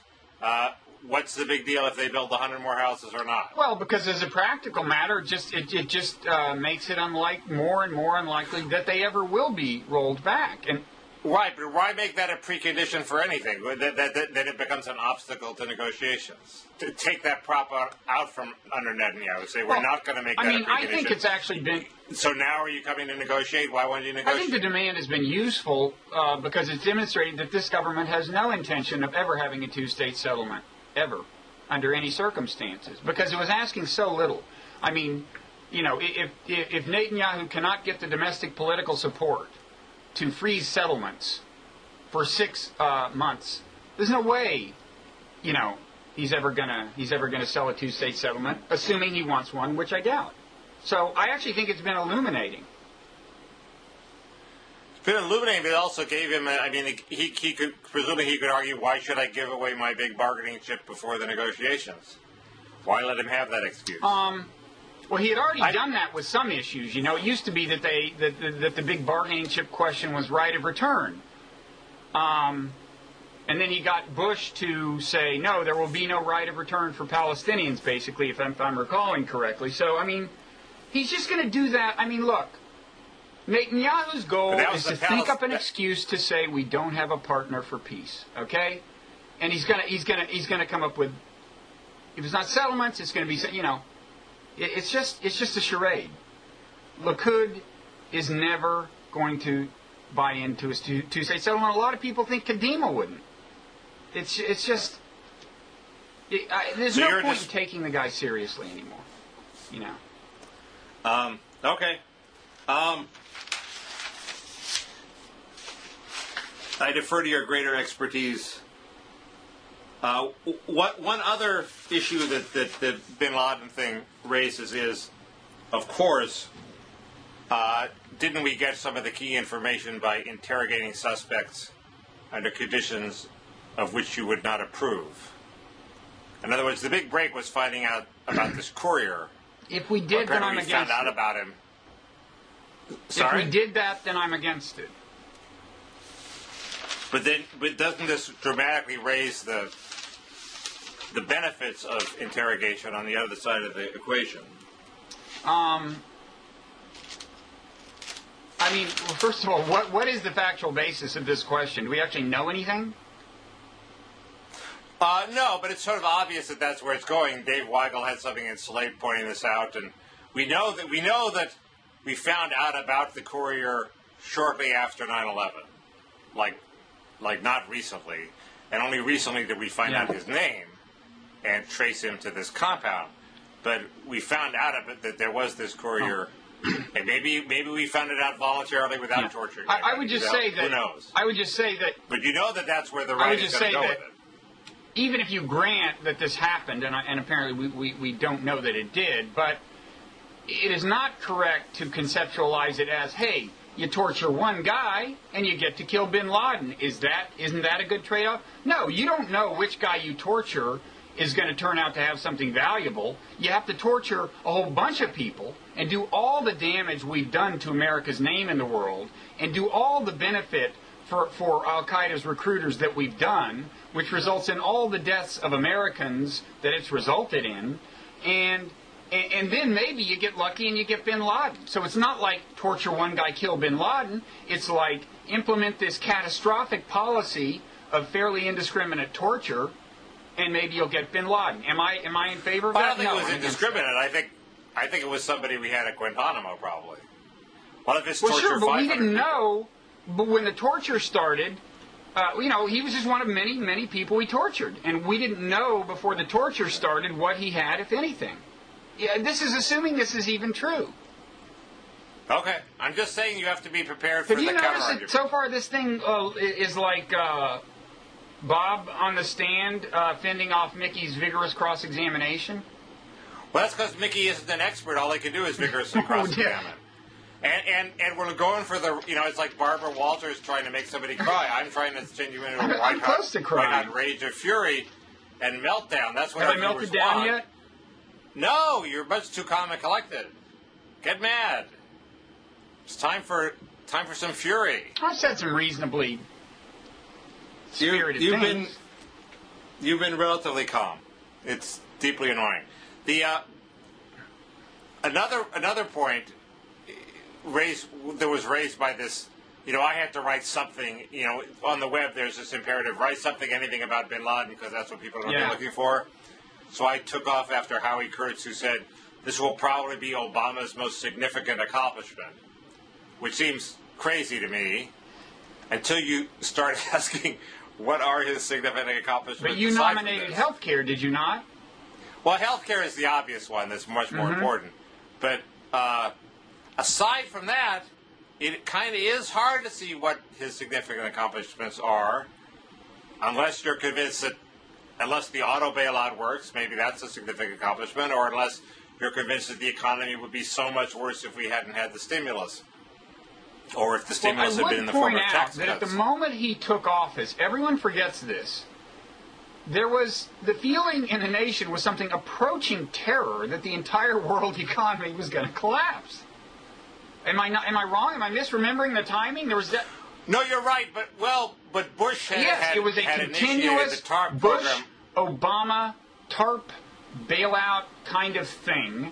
What's the big deal if they build 100 more houses or not? Well, because as a practical matter, it just makes it more and more unlikely that they ever will be rolled back. And right, but why make that a precondition for anything? That it becomes an obstacle to negotiations. To take that prop out from under Netanyahu, say we're not going to make that a precondition. I think it's actually been. So now are you coming to negotiate? Why won't you negotiate? I think the demand has been useful because it's demonstrated that this government has no intention of ever having a two-state settlement, ever, under any circumstances, because it was asking so little. If Netanyahu cannot get the domestic political support to freeze settlements for 6 months, there's no way, he's ever gonna sell a two-state settlement, assuming he wants one, which I doubt. So I actually think it's been illuminating. It's been illuminating, but it also gave him. He could argue, why should I give away my big bargaining chip before the negotiations? Why let him have that excuse? Well, he had already done that with some issues. It used to be that that the big bargaining chip question was right of return. And then he got Bush to say, no, there will be no right of return for Palestinians, basically, if I'm recalling correctly. So, he's just going to do that. Look, Netanyahu's goal is to think up an excuse to say we don't have a partner for peace, okay? And he's gonna come up with, if it's not settlements, it's going to be, it's just a charade. Likud is never going to buy into a two-state settlement. A lot of people think Kadima wouldn't. It's just there's no point in taking the guy seriously anymore. Okay. I defer to your greater expertise. One other issue that the Bin Laden thing raises is, of course, didn't we get some of the key information by interrogating suspects under conditions of which you would not approve? In other words, the big break was finding out about this courier. If we did, then I'm against it. We found out about him. Sorry? If we did that, then I'm against it. But doesn't this dramatically raise the benefits of interrogation on the other side of the equation? First of all, what is the factual basis of this question? Do we actually know anything? No, but it's sort of obvious that that's where it's going. Dave Weigel had something in Slate pointing this out, and we know that we found out about the courier shortly after 9/11, like not recently, and only recently did we find out his name and trace him to this compound. But we found out that there was this courier, and maybe we found it out voluntarily without torturing him. I would just say that. Who knows? I would just say that. But that's where the right is going to go with it. Even if you grant that this happened, and apparently we don't know that it did, but it is not correct to conceptualize it as, hey, you torture one guy and you get to kill bin Laden. Isn't that a good trade-off? No, you don't know which guy you torture is going to turn out to have something valuable. You have to torture a whole bunch of people and do all the damage we've done to America's name in the world and do all the benefit for Al-Qaeda's recruiters that we've done, which results in all the deaths of Americans that it's resulted in, and then maybe you get lucky and you get bin Laden. So it's not like torture one guy, kill bin Laden. It's like implement this catastrophic policy of fairly indiscriminate torture, and maybe you'll get bin Laden. Am I in favor of that? I don't think it was indiscriminate. I think it was somebody we had at Guantanamo, probably. What if it's torture? Well, sure, but we didn't people? know. But when the torture started, he was just one of many, many people we tortured, and we didn't know before the torture started what he had, if anything. Yeah, this is assuming this is even true. Okay, I'm just saying you have to be prepared for Have the you noticed counter-argument. that so far this thing is like Bob on the stand fending off Mickey's vigorous cross-examination? Well, that's because Mickey isn't an expert. All he can do is vigorously cross-examine. And we're going for the, it's like Barbara Walters trying to make somebody cry. I'm trying to send you into a white hot rage of fury and meltdown. That's what Have I melted down yet? No, you're much too calm and collected. Get mad. It's time for some fury. I've said some reasonably spirited things. You've been relatively calm. It's deeply annoying. The another point was raised by this. I had to write something. On the web there's this imperative: write something, anything about bin Laden, because that's what people are looking for. So I took off after Howie Kurtz, who said this will probably be Obama's most significant accomplishment, which seems crazy to me until you start asking what are his significant accomplishments. But you nominated healthcare, did you not? Well, healthcare is the obvious one that's much more important. But aside from that, it kind of is hard to see what his significant accomplishments are, unless you're convinced that, unless the auto bailout works, maybe that's a significant accomplishment, or unless you're convinced that the economy would be so much worse if we hadn't had the stimulus, or if the stimulus had been in the form of tax cuts. That at the moment he took office, everyone forgets this, there was the feeling in the nation was something approaching terror that the entire world economy was going to collapse. Am I wrong? Am I misremembering the timing? There was that. No, you're right. But Bush had it was a continuous the TARP program. Bush-Obama TARP bailout kind of thing,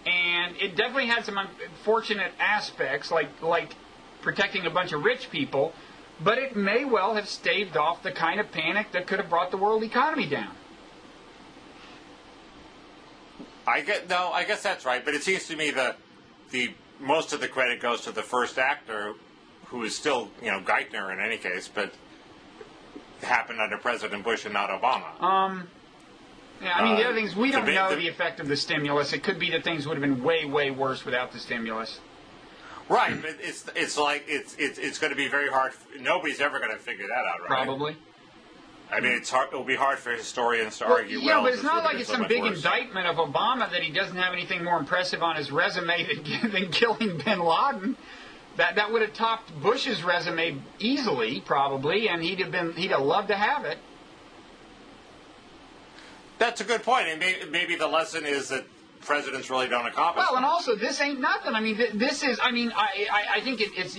and it definitely had some unfortunate aspects, like protecting a bunch of rich people. But it may well have staved off the kind of panic that could have brought the world economy down. I guess that's right. But it seems to me the most of the credit goes to the first actor, who is still Geithner in any case, but happened under President Bush and not Obama. Yeah, I mean the other thing is we don't know the effect of the stimulus. It could be that things would have been way, way worse without the stimulus. Right, but it's going to be very hard. Nobody's ever going to figure that out, right? Probably. I mean, it's hard. It will be hard for historians to argue. Yeah, but it's not like it's some big indictment of Obama that he doesn't have anything more impressive on his resume than killing bin Laden. That would have topped Bush's resume easily, probably, and he'd have loved to have it. That's a good point, and maybe the lesson is that presidents really don't accomplish. Well, and also this ain't nothing. I mean, this is. I mean, I think it's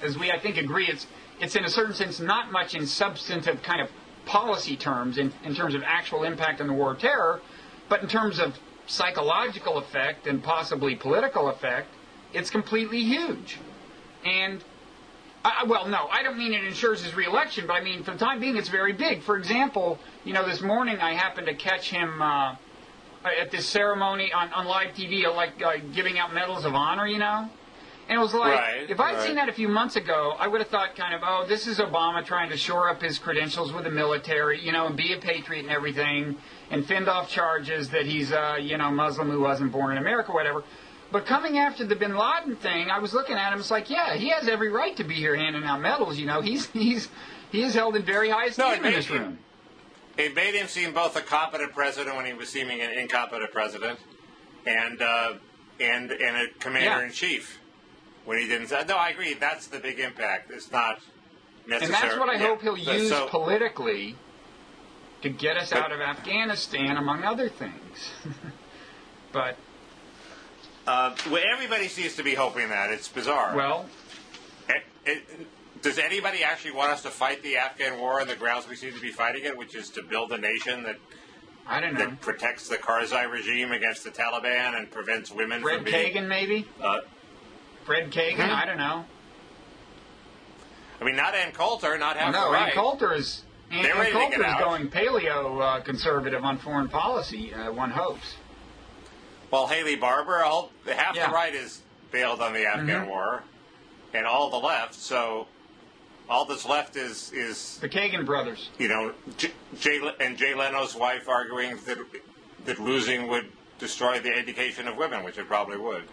as we I think agree, it's in a certain sense not much in substantive kind of policy terms in terms of actual impact on the war of terror, but in terms of psychological effect and possibly political effect, it's completely huge. And I don't mean it ensures his reelection, but I mean for the time being it's very big. For example, this morning I happened to catch him at this ceremony on live TV, like giving out medals of honor, And it was like, if I'd seen that a few months ago, I would have thought kind of, this is Obama trying to shore up his credentials with the military, and be a patriot and everything, and fend off charges that he's Muslim who wasn't born in America, whatever. But coming after the bin Laden thing, I was looking at him, it's like, yeah, he has every right to be here handing out medals, he is held in very high esteem in this room. It made him seem both a competent president when he was seeming an incompetent president, and and a commander-in-chief when he didn't. No, I agree. That's the big impact. It's not necessary. And that's what I hope he'll use politically to get us out of Afghanistan, among other things. But well, everybody seems to be hoping that. It's bizarre. Well, does anybody actually want us to fight the Afghan war on the grounds we seem to be fighting it, which is to build a nation that I don't know, that protects the Karzai regime against the Taliban and prevents women Fred from being... Kagan, maybe? Fred Kagan? I don't know. I mean, not Ann Coulter, not half no, the right. Ann Coulter is going paleo-conservative on foreign policy, one hopes. Well, Haley Barbour, half the right is bailed on the Afghan war, and all the left, so all that's left is the Kagan brothers. You know, Jay Leno's wife arguing that losing would destroy the education of women, which it probably would.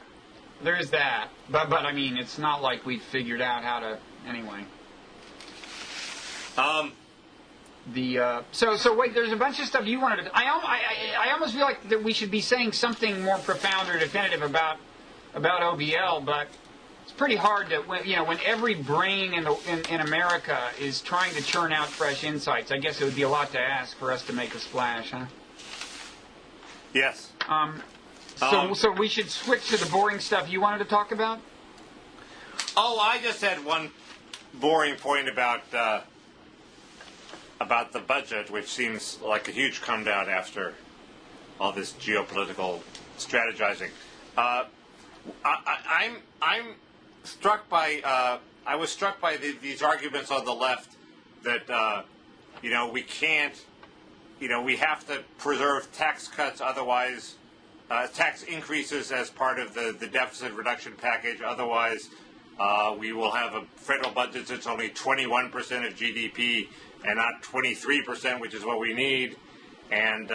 There is that, but I mean, it's not like we've figured out how to anyway. So wait, there's a bunch of stuff you wanted to. I almost feel like that we should be saying something more profound or definitive about OBL, but it's pretty hard to when every brain in America is trying to churn out fresh insights. I guess it would be a lot to ask for us to make a splash, huh? Yes. So we should switch to the boring stuff you wanted to talk about. Oh, I just had one boring point about the budget, which seems like a huge come down after all this geopolitical strategizing. I'm struck by I was struck by these arguments on the left that we can't, we have to preserve tax cuts, otherwise tax increases as part of the deficit reduction package, otherwise we will have a federal budget that's only 21% of GDP and not 23%, which is what we need. And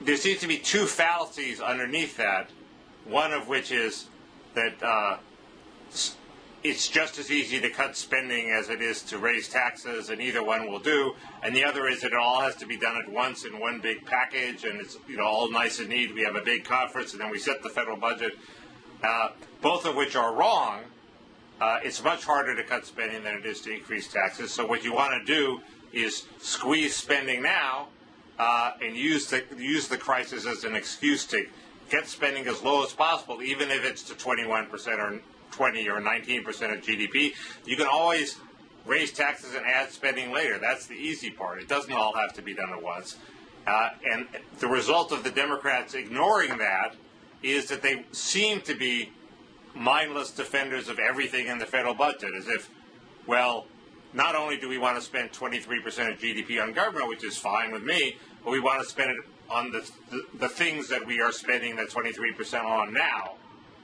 there seems to be two fallacies underneath that, one of which is that it's just as easy to cut spending as it is to raise taxes, and either one will do. And the other is that it all has to be done at once in one big package, and it's all nice and neat. We have a big conference, and then we set the federal budget, both of which are wrong. It's much harder to cut spending than it is to increase taxes. So what you want to do is squeeze spending now and use the crisis as an excuse to get spending as low as possible, even if it's to 21% or 20 or 19% of GDP. You can always raise taxes and add spending later. That's the easy part. It doesn't all have to be done at once. And the result of the Democrats ignoring that is that they seem to be mindless defenders of everything in the federal budget, as if, well, not only do we want to spend 23% of GDP on government, which is fine with me, but we want to spend it on the things that we are spending that 23% on now,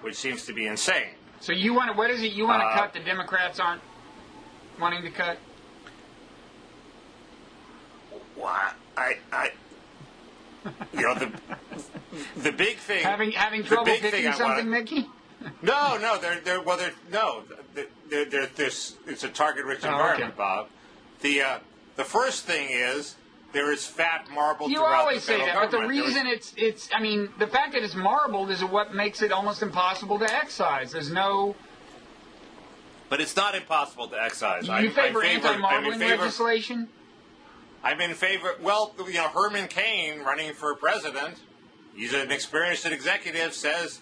which seems to be insane. So what is it you want to cut the Democrats aren't wanting to cut? Well, the big thing. Having trouble picking something, Mickey? No, it's a target-rich environment, okay. Bob. The first thing is there is fat marbled you throughout always the federal say that, government. but the reason the fact that it's marbled is what makes it almost impossible to excise. There's no... But it's not impossible to excise. You favor anti-marbling legislation? I'm in favor... Well, Herman Cain, running for president, he's an experienced executive, says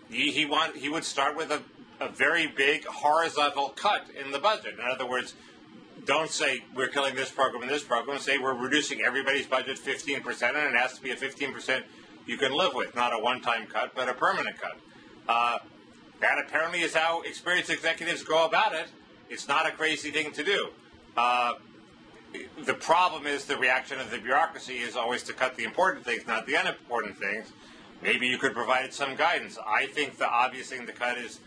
he would start with a very big horizontal cut in the budget. In other words, don't say we're killing this program and this program. Say we're reducing everybody's budget 15%, and it has to be a 15% you can live with, not a one-time cut, but a permanent cut. That apparently is how experienced executives go about it. It's not a crazy thing to do. The problem is the reaction of the bureaucracy is always to cut the important things, not the unimportant things. Maybe you could provide some guidance. I think the obvious thing to cut is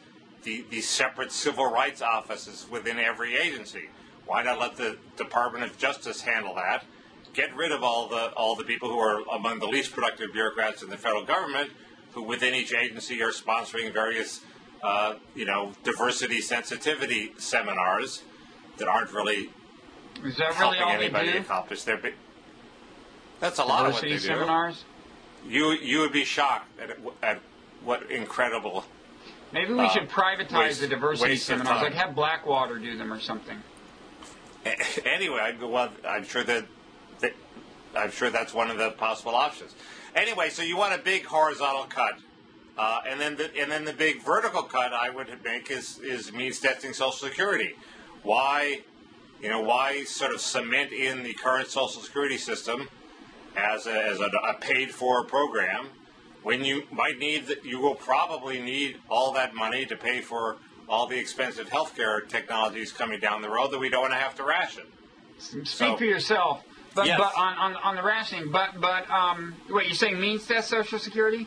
the separate civil rights offices within every agency. Why not let the Department of Justice handle that? Get rid of all the people who are among the least productive bureaucrats in the federal government, who within each agency are sponsoring various, diversity sensitivity seminars that aren't really helping anybody accomplish their big. That's a lot of what they do. Seminars? You would be shocked at what incredible. Maybe we should privatize the diversity waste of seminars, time. like have Blackwater do them or something. Anyway, I'm sure I'm sure that's one of the possible options. Anyway, so you want a big horizontal cut, and then the big vertical cut I would make is means testing Social Security. Why sort of cement in the current Social Security system as a paid for program when you will probably need all that money to pay for all the expensive healthcare technologies coming down the road that we don't want to have to ration. Speak for yourself. But, yes. but on the rationing, what you're saying means test Social Security?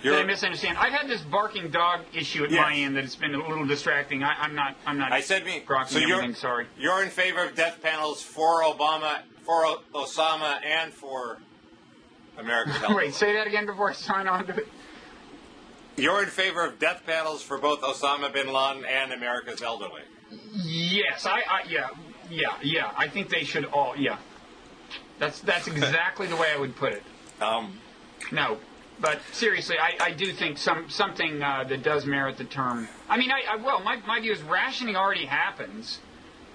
Did I misunderstand? I've had this barking dog issue at my end that it's been a little distracting. I'm not. I said me. So everything. Sorry. You're in favor of death panels for Obama, for Osama, and for America's health. Wait, say that again before I sign on to it. You're in favor of death panels for both Osama bin Laden and America's elderly. Yes, yeah. I think they should all. Yeah, that's exactly the way I would put it. No, but seriously, I do think something that does merit the term. I mean, my view is rationing already happens.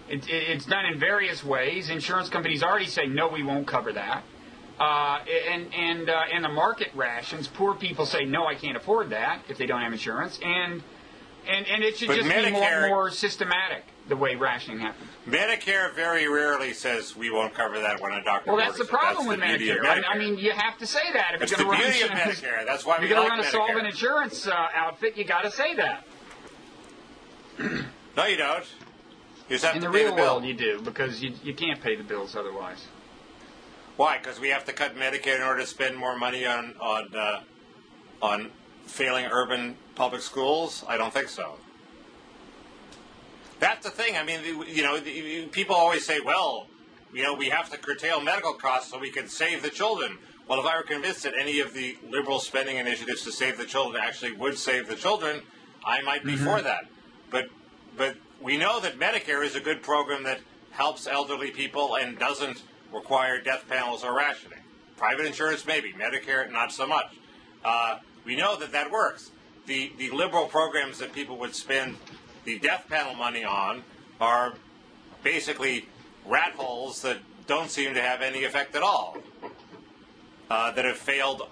It's done in various ways. Insurance companies already say no, we won't cover that. And the market rations. Poor people say no, I can't afford that if they don't have insurance, and it should just be more systematic the way rationing happens. Medicare very rarely says we won't cover that when a doctor. Well, that's the problem with Medicare. I mean, you have to say that if it's you're the going to run beauty of Medicare. That's why you're we going like to run a Medicare. solvent insurance outfit. You got to say that. No, you don't. You just have in to the pay real the bill. world, you do because you can't pay the bills otherwise. Why? Because we have to cut Medicare in order to spend more money on failing urban public schools? I don't think so. That's the thing. I mean, people always say, well, we have to curtail medical costs so we can save the children. Well, if I were convinced that any of the liberal spending initiatives to save the children actually would save the children, I might be for that. But we know that Medicare is a good program that helps elderly people and doesn't require death panels or rationing. Private insurance, maybe. Medicare, not so much. We know that works. The liberal programs that people would spend the death panel money on are basically rat holes that don't seem to have any effect at all, that have failed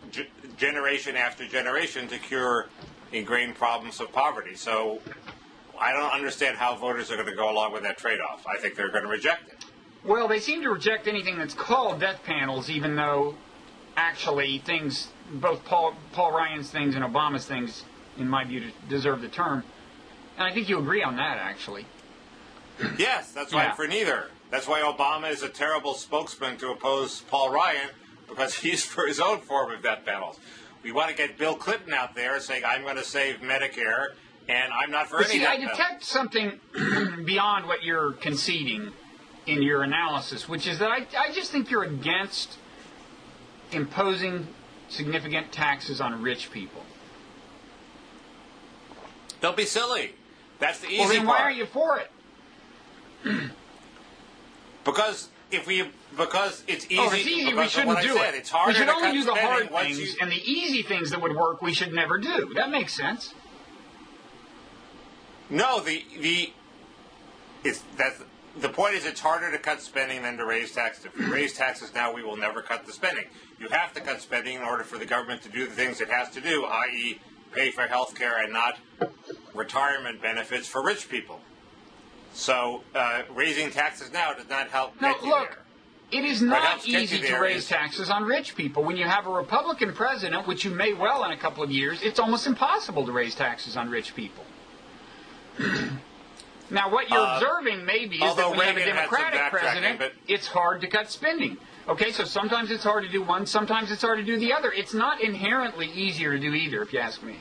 generation after generation to cure ingrained problems of poverty. So I don't understand how voters are going to go along with that trade-off. I think they're going to reject it. Well, they seem to reject anything that's called death panels, even though actually both Paul Ryan's things and Obama's things, in my view, deserve the term. And I think you agree on that, actually. Yes, that's why I'm for neither. That's why Obama is a terrible spokesman to oppose Paul Ryan, because he's for his own form of death panels. We want to get Bill Clinton out there saying, I'm going to save Medicare, and I'm not for any death panels. I detect something beyond what you're conceding in your analysis, which is that I just think you're against imposing significant taxes on rich people. Don't be silly. That's the easy part. Well, then part. why are you for it? Because it's easy. Oh, it's easy. We shouldn't do it. It's harder we should to only do the hard spending things, and the easy things that would work we should never do. That makes sense. No, the point is it's harder to cut spending than to raise taxes. If we raise taxes now, we will never cut the spending. You have to cut spending in order for the government to do the things it has to do, i.e. pay for health care and not retirement benefits for rich people. So raising taxes now does not help get you there. It is not easy to raise taxes on rich people. When you have a Republican president, which you may well in a couple of years, it's almost impossible to raise taxes on rich people. Now, what you're observing maybe is that when you have a Democratic president, it's hard to cut spending. Okay, so sometimes it's hard to do one, sometimes it's hard to do the other. It's not inherently easier to do either, if you ask me.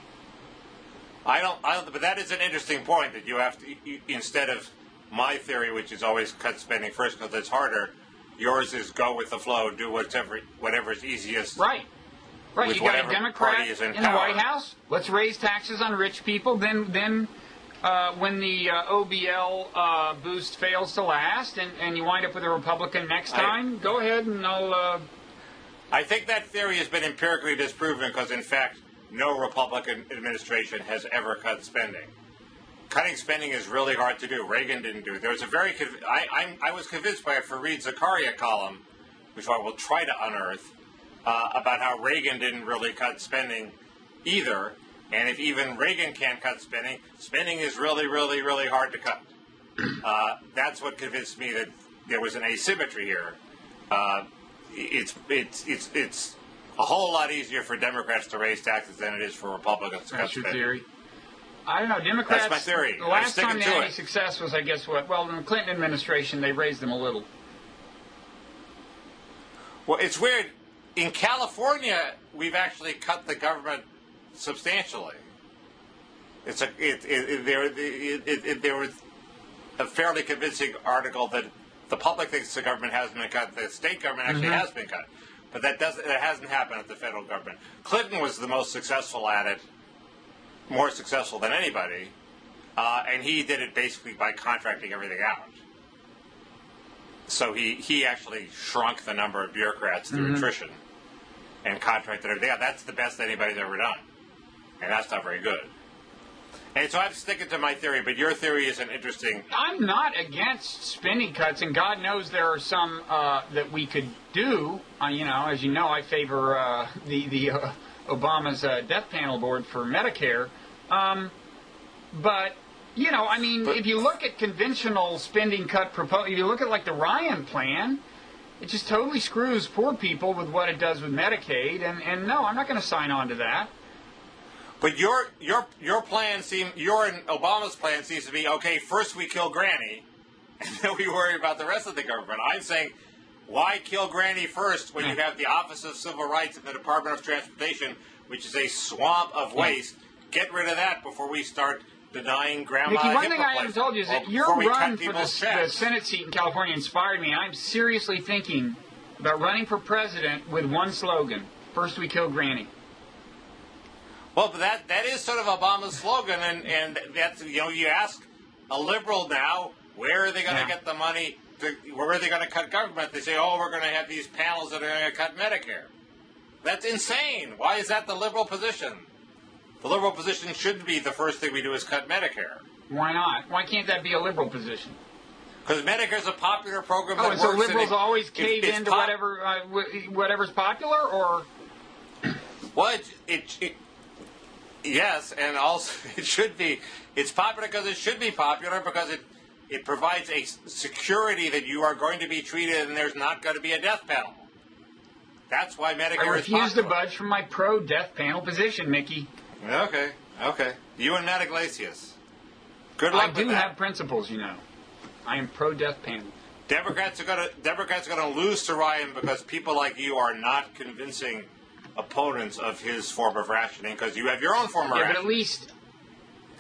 I don't. But that is an interesting point that you have to, instead of my theory, which is always cut spending first because it's harder. Yours is go with the flow, do whatever is easiest. Right. You got a Democrat in the White House. Let's raise taxes on rich people. Then when the OBL boost fails to last, and you wind up with a Republican next time, go ahead and I'll I think that theory has been empirically disproven because, in fact, no Republican administration has ever cut spending. Cutting spending is really hard to do. Reagan didn't do it. There was a very I was convinced by a Fareed Zakaria column, which I will try to unearth, about how Reagan didn't really cut spending either. And if even Reagan can't cut spending, spending is really, really, really hard to cut. That's what convinced me that there was an asymmetry here. It's a whole lot easier for Democrats to raise taxes than it is for Republicans to cut That's your spending. theory. I don't know. Democrats. That's my theory. The last I'm time they sticking had to any it. success was, I guess, what? Well, in the Clinton administration, they raised them a little. Well, it's weird. In California, we've actually cut the government substantially. There was a fairly convincing article that the public thinks the government has been cut, the state government actually has been cut, but that hasn't happened at the federal government. Clinton was the most successful at it, more successful than anybody, and he did it basically by contracting everything out. So he actually shrunk the number of bureaucrats through attrition and contracted everything out. That's the best anybody's ever done, and that's not very good. And so I'm sticking to my theory, but your theory is an interesting... I'm not against spending cuts, and God knows there are some that we could do. As you know, I favor the Obama's death panel board for Medicare. But if you look at conventional spending cut if you look at like the Ryan plan, it just totally screws poor people with what it does with Medicaid. And no, I'm not going to sign on to that. But your plan and Obama's plan seems to be, okay, first we kill Granny, and then we worry about the rest of the government. I'm saying, why kill Granny first when you have the Office of Civil Rights and the Department of Transportation, which is a swamp of waste? Get rid of that before we start denying Grandma Mickey, one hip thing I haven't told you is that your run for the Senate seat in California inspired me, and I'm seriously thinking about running for president with one slogan: first we kill Granny. Well, but that is sort of Obama's slogan, and that's, you ask a liberal now, where are they going to get the money, where are they going to cut government? They say, we're going to have these panels that are going to cut Medicare. That's insane. Why is that the liberal position? The liberal position should be the first thing we do is cut Medicare. Why not? Why can't that be a liberal position? Because Medicare is a popular program that works. So liberals always cave into whatever's popular, or? Well, yes, and also it should be. It's popular because it should be popular because it provides a security that you are going to be treated and there's not going to be a death panel. That's why Medicare is popular. I refuse to budge from my pro-death panel position, Mickey. Okay. You and Matt Iglesias. Good luck with that. I do have principles, I am pro-death panel. Democrats are going to lose to Ryan because people like you are not convincing opponents of his form of rationing because you have your own form of rationing. But at least...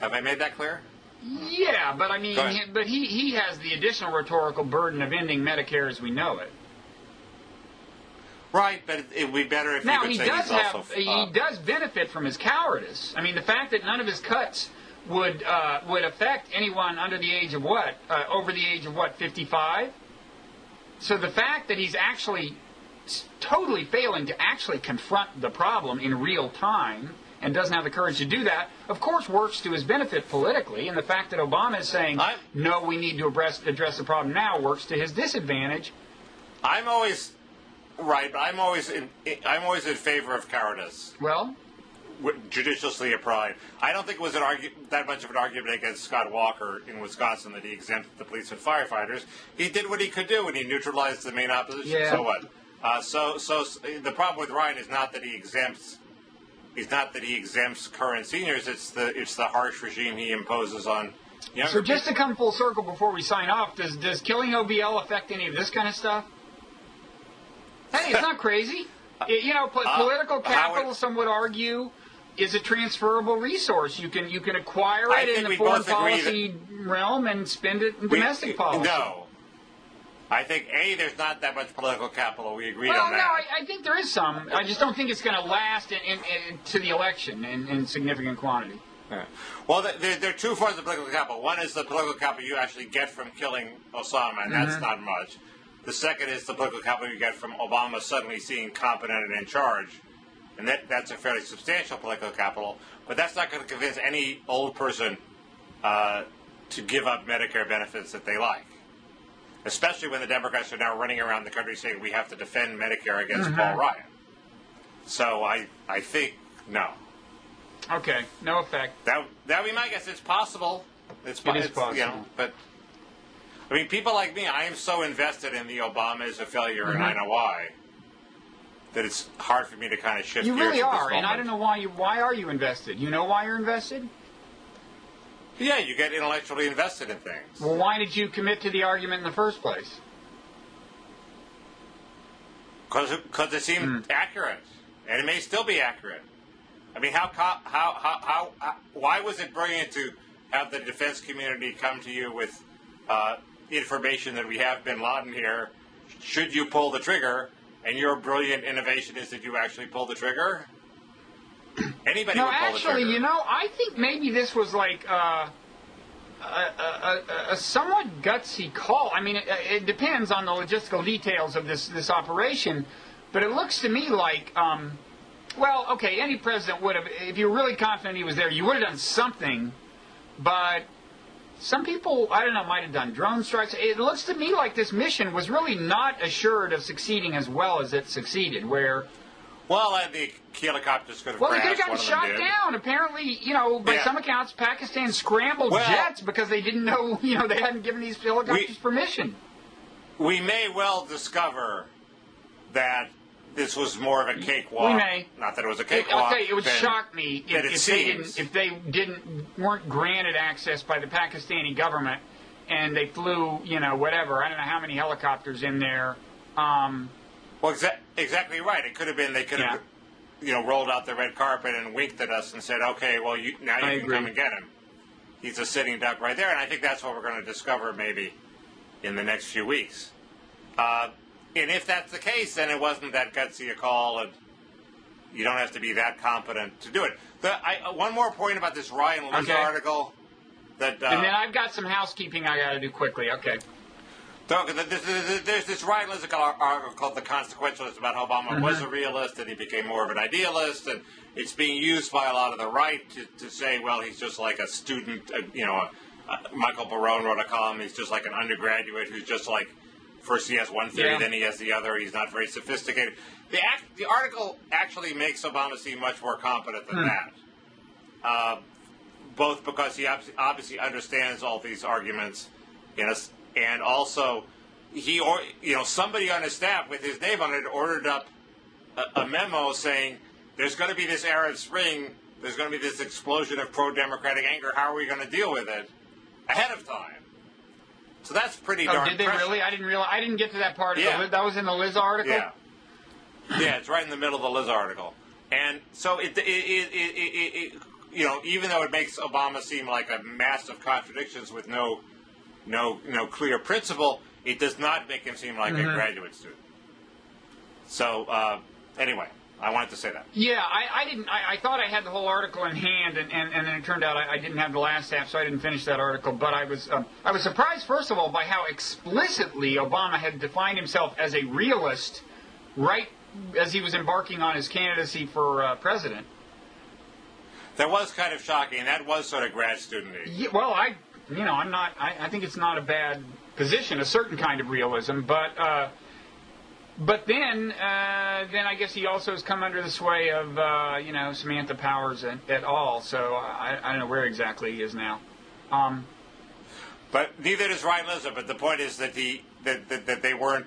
Have I made that clear? Yeah, but I mean, he has the additional rhetorical burden of ending Medicare as we know it. Right, but it would be better if you could say he's also... He does benefit from his cowardice. I mean, the fact that none of his cuts would affect anyone under the age of over the age of 55? So the fact that he's actually totally failing to actually confront the problem in real time and doesn't have the courage to do that, of course, works to his benefit politically. And the fact that Obama is saying, no, we need to address the problem now, works to his disadvantage. I'm always right, but I'm always in favor of cowardice. Well, judiciously applied. I don't think it was that much of an argument against Scott Walker in Wisconsin that he exempted the police and firefighters. He did what he could do, and he neutralized the main opposition. Yeah. So what? So the problem with Ryan is not that he exempts. It's not that he exempts current seniors. It's the harsh regime he imposes on younger So just people. to come full circle before we sign off, does killing OBL affect any of this kind of stuff? Hey, it's not crazy. Political capital, some would argue, is a transferable resource. You can acquire it in the foreign policy realm and spend it in domestic policy. No. I think, there's not that much political capital. We agreed on that. No, I think there is some. I just don't think it's going to last to the election in significant quantity. Yeah. Well, there are two forms of political capital. One is the political capital you actually get from killing Osama, and that's not much. The second is the political capital you get from Obama suddenly seeing competent and in charge. And that's a fairly substantial political capital. But that's not going to convince any old person to give up Medicare benefits that they like. Especially when the Democrats are now running around the country saying we have to defend Medicare against Paul Ryan. So I think no. Okay, no effect. That would be my guess. It's possible. It is possible. You know, but I mean, people like me, I am so invested in the Obama is a failure, and I know why. That it's hard for me to kind of shift You gears really at this are, and I moment. don't know why. Why are you invested? You know why you're invested? Yeah, you get intellectually invested in things. Well, why did you commit to the argument in the first place? Because it seemed accurate, and it may still be accurate. I mean, why was it brilliant to have the defense community come to you with information that we have Bin Laden here? Should you pull the trigger? And your brilliant innovation is that you actually pull the trigger? Anybody would pull the trigger. You know, I think maybe this was like a somewhat gutsy call. I mean, it depends on the logistical details of this operation, but it looks to me like, well, okay, any president would have, if you were really confident he was there, you would have done something, but some people, I don't know, might have done drone strikes. It looks to me like this mission was really not assured of succeeding as well as it succeeded, where... Well, and the helicopters could have Well, they crashed. could have gotten shot down. Apparently, you know, by some accounts, Pakistan scrambled jets because they didn't know, you know, they hadn't given these helicopters permission. We may well discover that this was more of a cakewalk. We may. Not that it was a cakewalk. I'll tell you, it would shock me if they weren't granted access by the Pakistani government and they flew, you know, whatever. I don't know how many helicopters in there. Well, exactly right. It could have been they could have, you know, rolled out the red carpet and winked at us and said, "Okay, well, now you can come and get him." He's a sitting duck right there, and I think that's what we're going to discover maybe in the next few weeks. And if that's the case, then it wasn't that gutsy a call, and you don't have to be that competent to do it. One more point about this Ryan Liz article. And then I've got some housekeeping I got to do quickly. Okay. There's this Wright article called The Consequentialist about how Obama was a realist and he became more of an idealist, and it's being used by a lot of the right to say, well, he's just like a student, you know, Michael Barone wrote a column, he's just like an undergraduate who's just like, first he has one theory, then he has the other, he's not very sophisticated. The article actually makes Obama seem much more competent than that, both because he obviously understands all these arguments and also, somebody on his staff with his name on it ordered up a memo saying, there's going to be this Arab Spring, there's going to be this explosion of pro-democratic anger, how are we going to deal with it? Ahead of time. So that's pretty darn did they prescient. really? I didn't get to that part. That was in the Liz article? Yeah, it's right in the middle of the Liz article. And so it even though it makes Obama seem like a mass of contradictions with no clear principle, it does not make him seem like a graduate student. So, anyway, I wanted to say that. Yeah, I thought I had the whole article in hand, and then it turned out I didn't have the last half, so I didn't finish that article. But I was surprised, first of all, by how explicitly Obama had defined himself as a realist right as he was embarking on his candidacy for president. That was kind of shocking. That was sort of grad student-y. Yeah, well, I think it's not a bad position, a certain kind of realism, but then I guess he also has come under the sway of Samantha Powers et al. So I don't know where exactly he is now. But neither does Ryan Lizard. But the point is that that they weren't.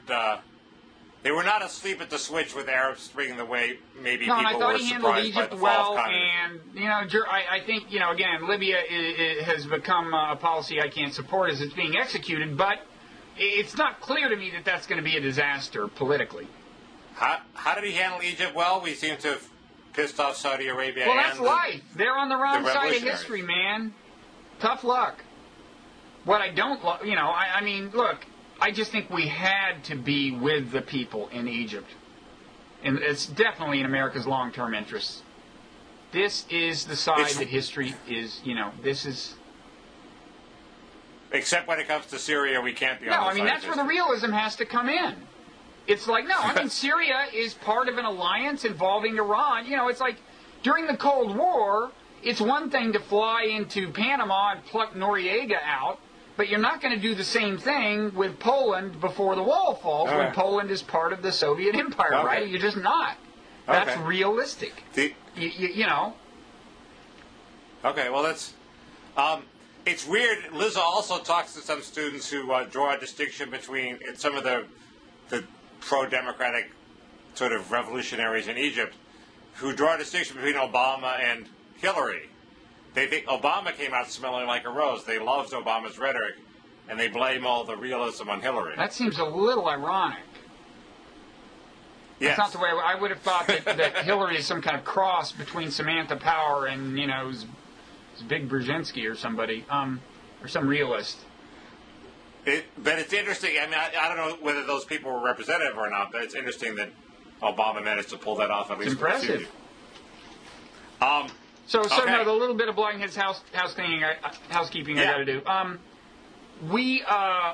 They were not asleep at the switch with Arab Spring the way maybe people were surprised by the fall of communism. And I think again, Libya has become a policy I can't support as it's being executed, but it's not clear to me that that's going to be a disaster politically. How did he handle Egypt? Well, we seem to have pissed off Saudi Arabia. Well, that's life. They're on the wrong side of history, man. Tough luck. What I don't, I mean, look. I just think we had to be with the people in Egypt. And it's definitely in America's long-term interests. This is the side that history is, this is... Except when it comes to Syria, we can't be on the No, I side mean, of that's where the history. realism has to come in. It's like, no, I mean, Syria is part of an alliance involving Iran. You know, it's like during the Cold War, it's one thing to fly into Panama and pluck Noriega out, but you're not going to do the same thing with Poland before the wall falls when Okay. Poland is part of the Soviet Empire, Okay. right? You're just not. That's Okay. realistic. You know. Okay, well, that's... it's weird. Liza also talks to some students who draw a distinction between some of the pro-democratic sort of revolutionaries in Egypt who draw a distinction between Obama and Hillary. They think Obama came out smelling like a rose. They loved Obama's rhetoric, and they blame all the realism on Hillary. That seems a little ironic. Yes. That's not the way I would have thought that Hillary is some kind of cross between Samantha Power and, you know, Big Brzezinski or somebody, or some realist. But it's interesting. I mean, I don't know whether those people were representative or not, but it's interesting that Obama managed to pull that off at least. It's impressive. So Okay. no, the little bit of Bloggingheads housekeeping I got to do. We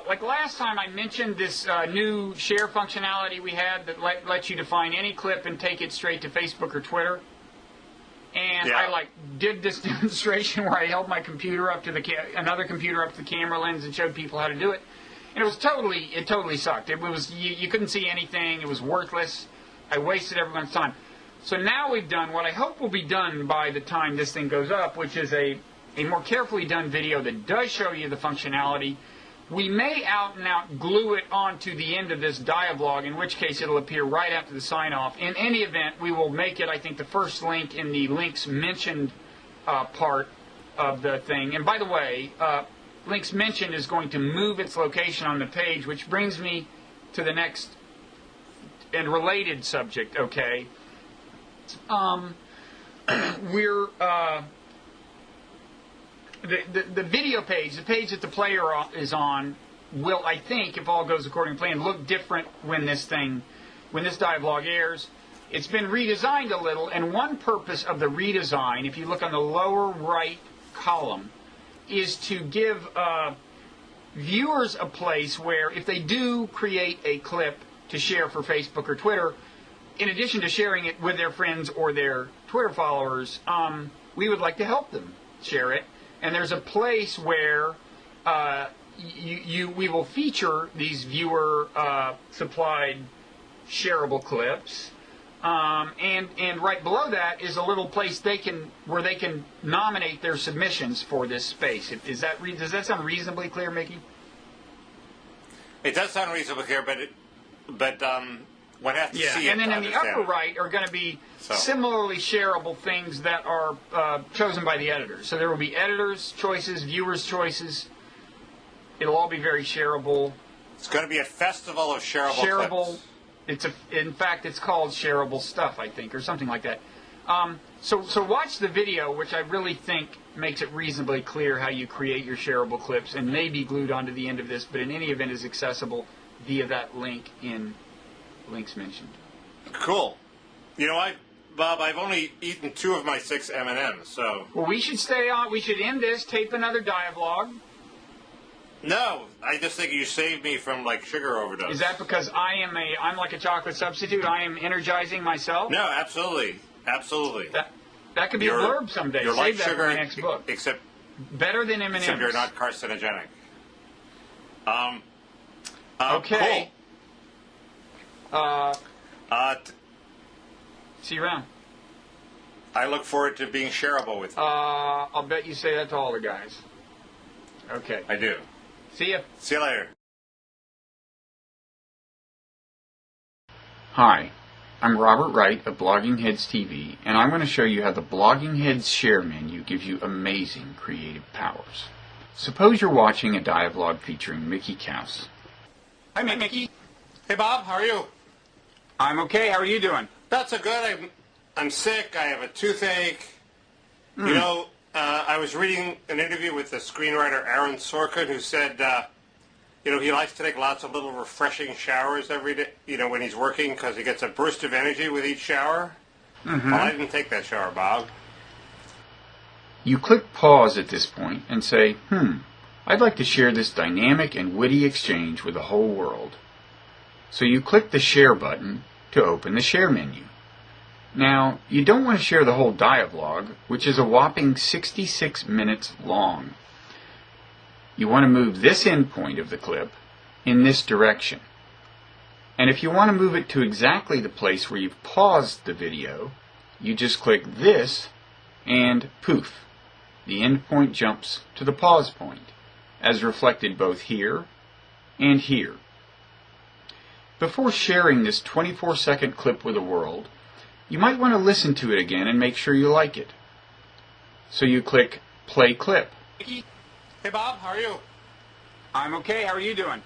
like last time I mentioned this new share functionality we had that lets you define any clip and take it straight to Facebook or Twitter. And Yeah. I did this demonstration where I held my computer up to another computer up to the camera lens and showed people how to do it. And it totally sucked. It was you couldn't see anything. It was worthless. I wasted everyone's time. So now we've done what I hope will be done by the time this thing goes up, which is a more carefully done video that does show you the functionality. We may out and out glue it onto the end of this dialogue, in which case it'll appear right after the sign-off. In any event, we will make it, I think, the first link in the links mentioned part of the thing. And by the way, links mentioned is going to move its location on the page, which brings me to the next and related subject, okay? We're... The video page, the page that the player is on, will, I think, if all goes according to plan, look different when this dialogue airs. It's been redesigned a little, and one purpose of the redesign, if you look on the lower right column, is to give viewers a place where, if they do create a clip to share for Facebook or Twitter, in addition to sharing it with their friends or their Twitter followers, we would like to help them share it. And there's a place where we will feature these viewer-supplied shareable clips, and right below that is a little place where they can nominate their submissions for this space. Does that sound reasonably clear, Mickey? It does sound reasonably clear, but one has to see it. And then to in the understand upper it. right are going to be similarly shareable things that are chosen by the editors. So there will be editors' choices, viewers' choices. It'll all be very shareable. It's going to be a festival of shareable clips. In fact, it's called Shareable Stuff, I think, or something like that. So watch the video, which I really think makes it reasonably clear how you create your shareable clips, and may be glued onto the end of this, but in any event is accessible via that link in links mentioned. Cool. You know what, Bob? I've only eaten 2 of my 6 M&Ms, so... Well, we should stay on. We should end this, tape another dialogue. No, I just think you saved me from, sugar overdose. Is that because I'm like a chocolate substitute? I am energizing myself? No, absolutely. Absolutely. That could be a blurb someday. You're Save like that sugar, for my next book. Except better than M&M's. Except you're not carcinogenic. Okay. Cool. See you around. I look forward to being shareable with you. I'll bet you say that to all the guys. Okay. I do. See ya. See you later. Hi, I'm Robert Wright of Bloggingheads TV, and I'm going to show you how the Bloggingheads share menu gives you amazing creative powers. Suppose you're watching a dialogue featuring Mickey Kaus. Hi, Mickey. Hey, Bob. How are you? I'm okay. How are you doing? Not so good. I'm sick. I have a toothache. You know, I was reading an interview with the screenwriter Aaron Sorkin, who said, he likes to take lots of little refreshing showers every day, when he's working, because he gets a burst of energy with each shower. Well, I didn't take that shower, Bob. You click pause at this point and say, I'd like to share this dynamic and witty exchange with the whole world. So you click the Share button to open the Share menu. Now, you don't want to share the whole dialogue, which is a whopping 66 minutes long. You want to move this endpoint of the clip in this direction. And if you want to move it to exactly the place where you've paused the video, you just click this and poof, the endpoint jumps to the pause point, as reflected both here and here. Before sharing this 24-second clip with the world, you might want to listen to it again and make sure you like it. So you click Play Clip. Hey Bob, how are you? I'm okay, how are you doing?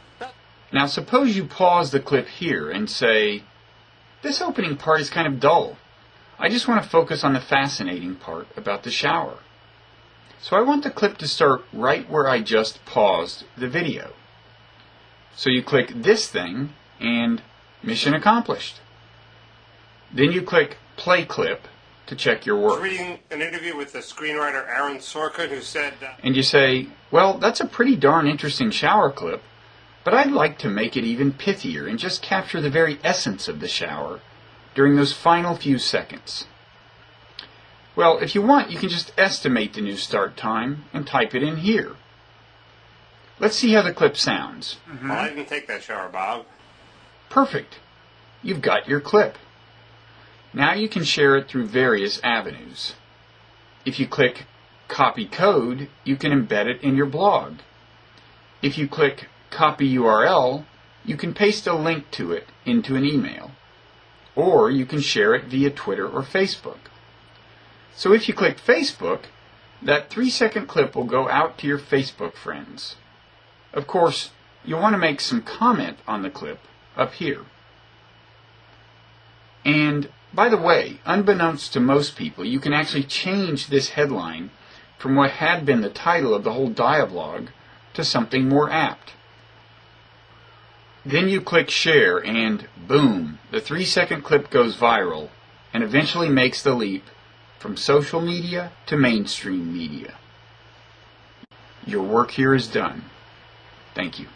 Now suppose you pause the clip here and say, this opening part is kind of dull. I just want to focus on the fascinating part about the shower. So I want the clip to start right where I just paused the video. So you click this thing and mission accomplished. Then you click Play Clip to check your I was work. reading an interview with the screenwriter Aaron Sorkin who said... And you say, well, that's a pretty darn interesting shower clip, but I'd like to make it even pithier and just capture the very essence of the shower during those final few seconds. Well, if you want, you can just estimate the new start time and type it in here. Let's see how the clip sounds. Well, I didn't take that shower, Bob. Perfect. You've got your clip. Now you can share it through various avenues. If you click Copy Code, you can embed it in your blog. If you click Copy URL, you can paste a link to it into an email. Or you can share it via Twitter or Facebook. So if you click Facebook, that 3-second clip will go out to your Facebook friends. Of course, you'll want to make some comment on the clip up here. And by the way, unbeknownst to most people, you can actually change this headline from what had been the title of the whole dialogue to something more apt. Then you click Share and boom, the 3-second clip goes viral and eventually makes the leap from social media to mainstream media. Your work here is done. Thank you.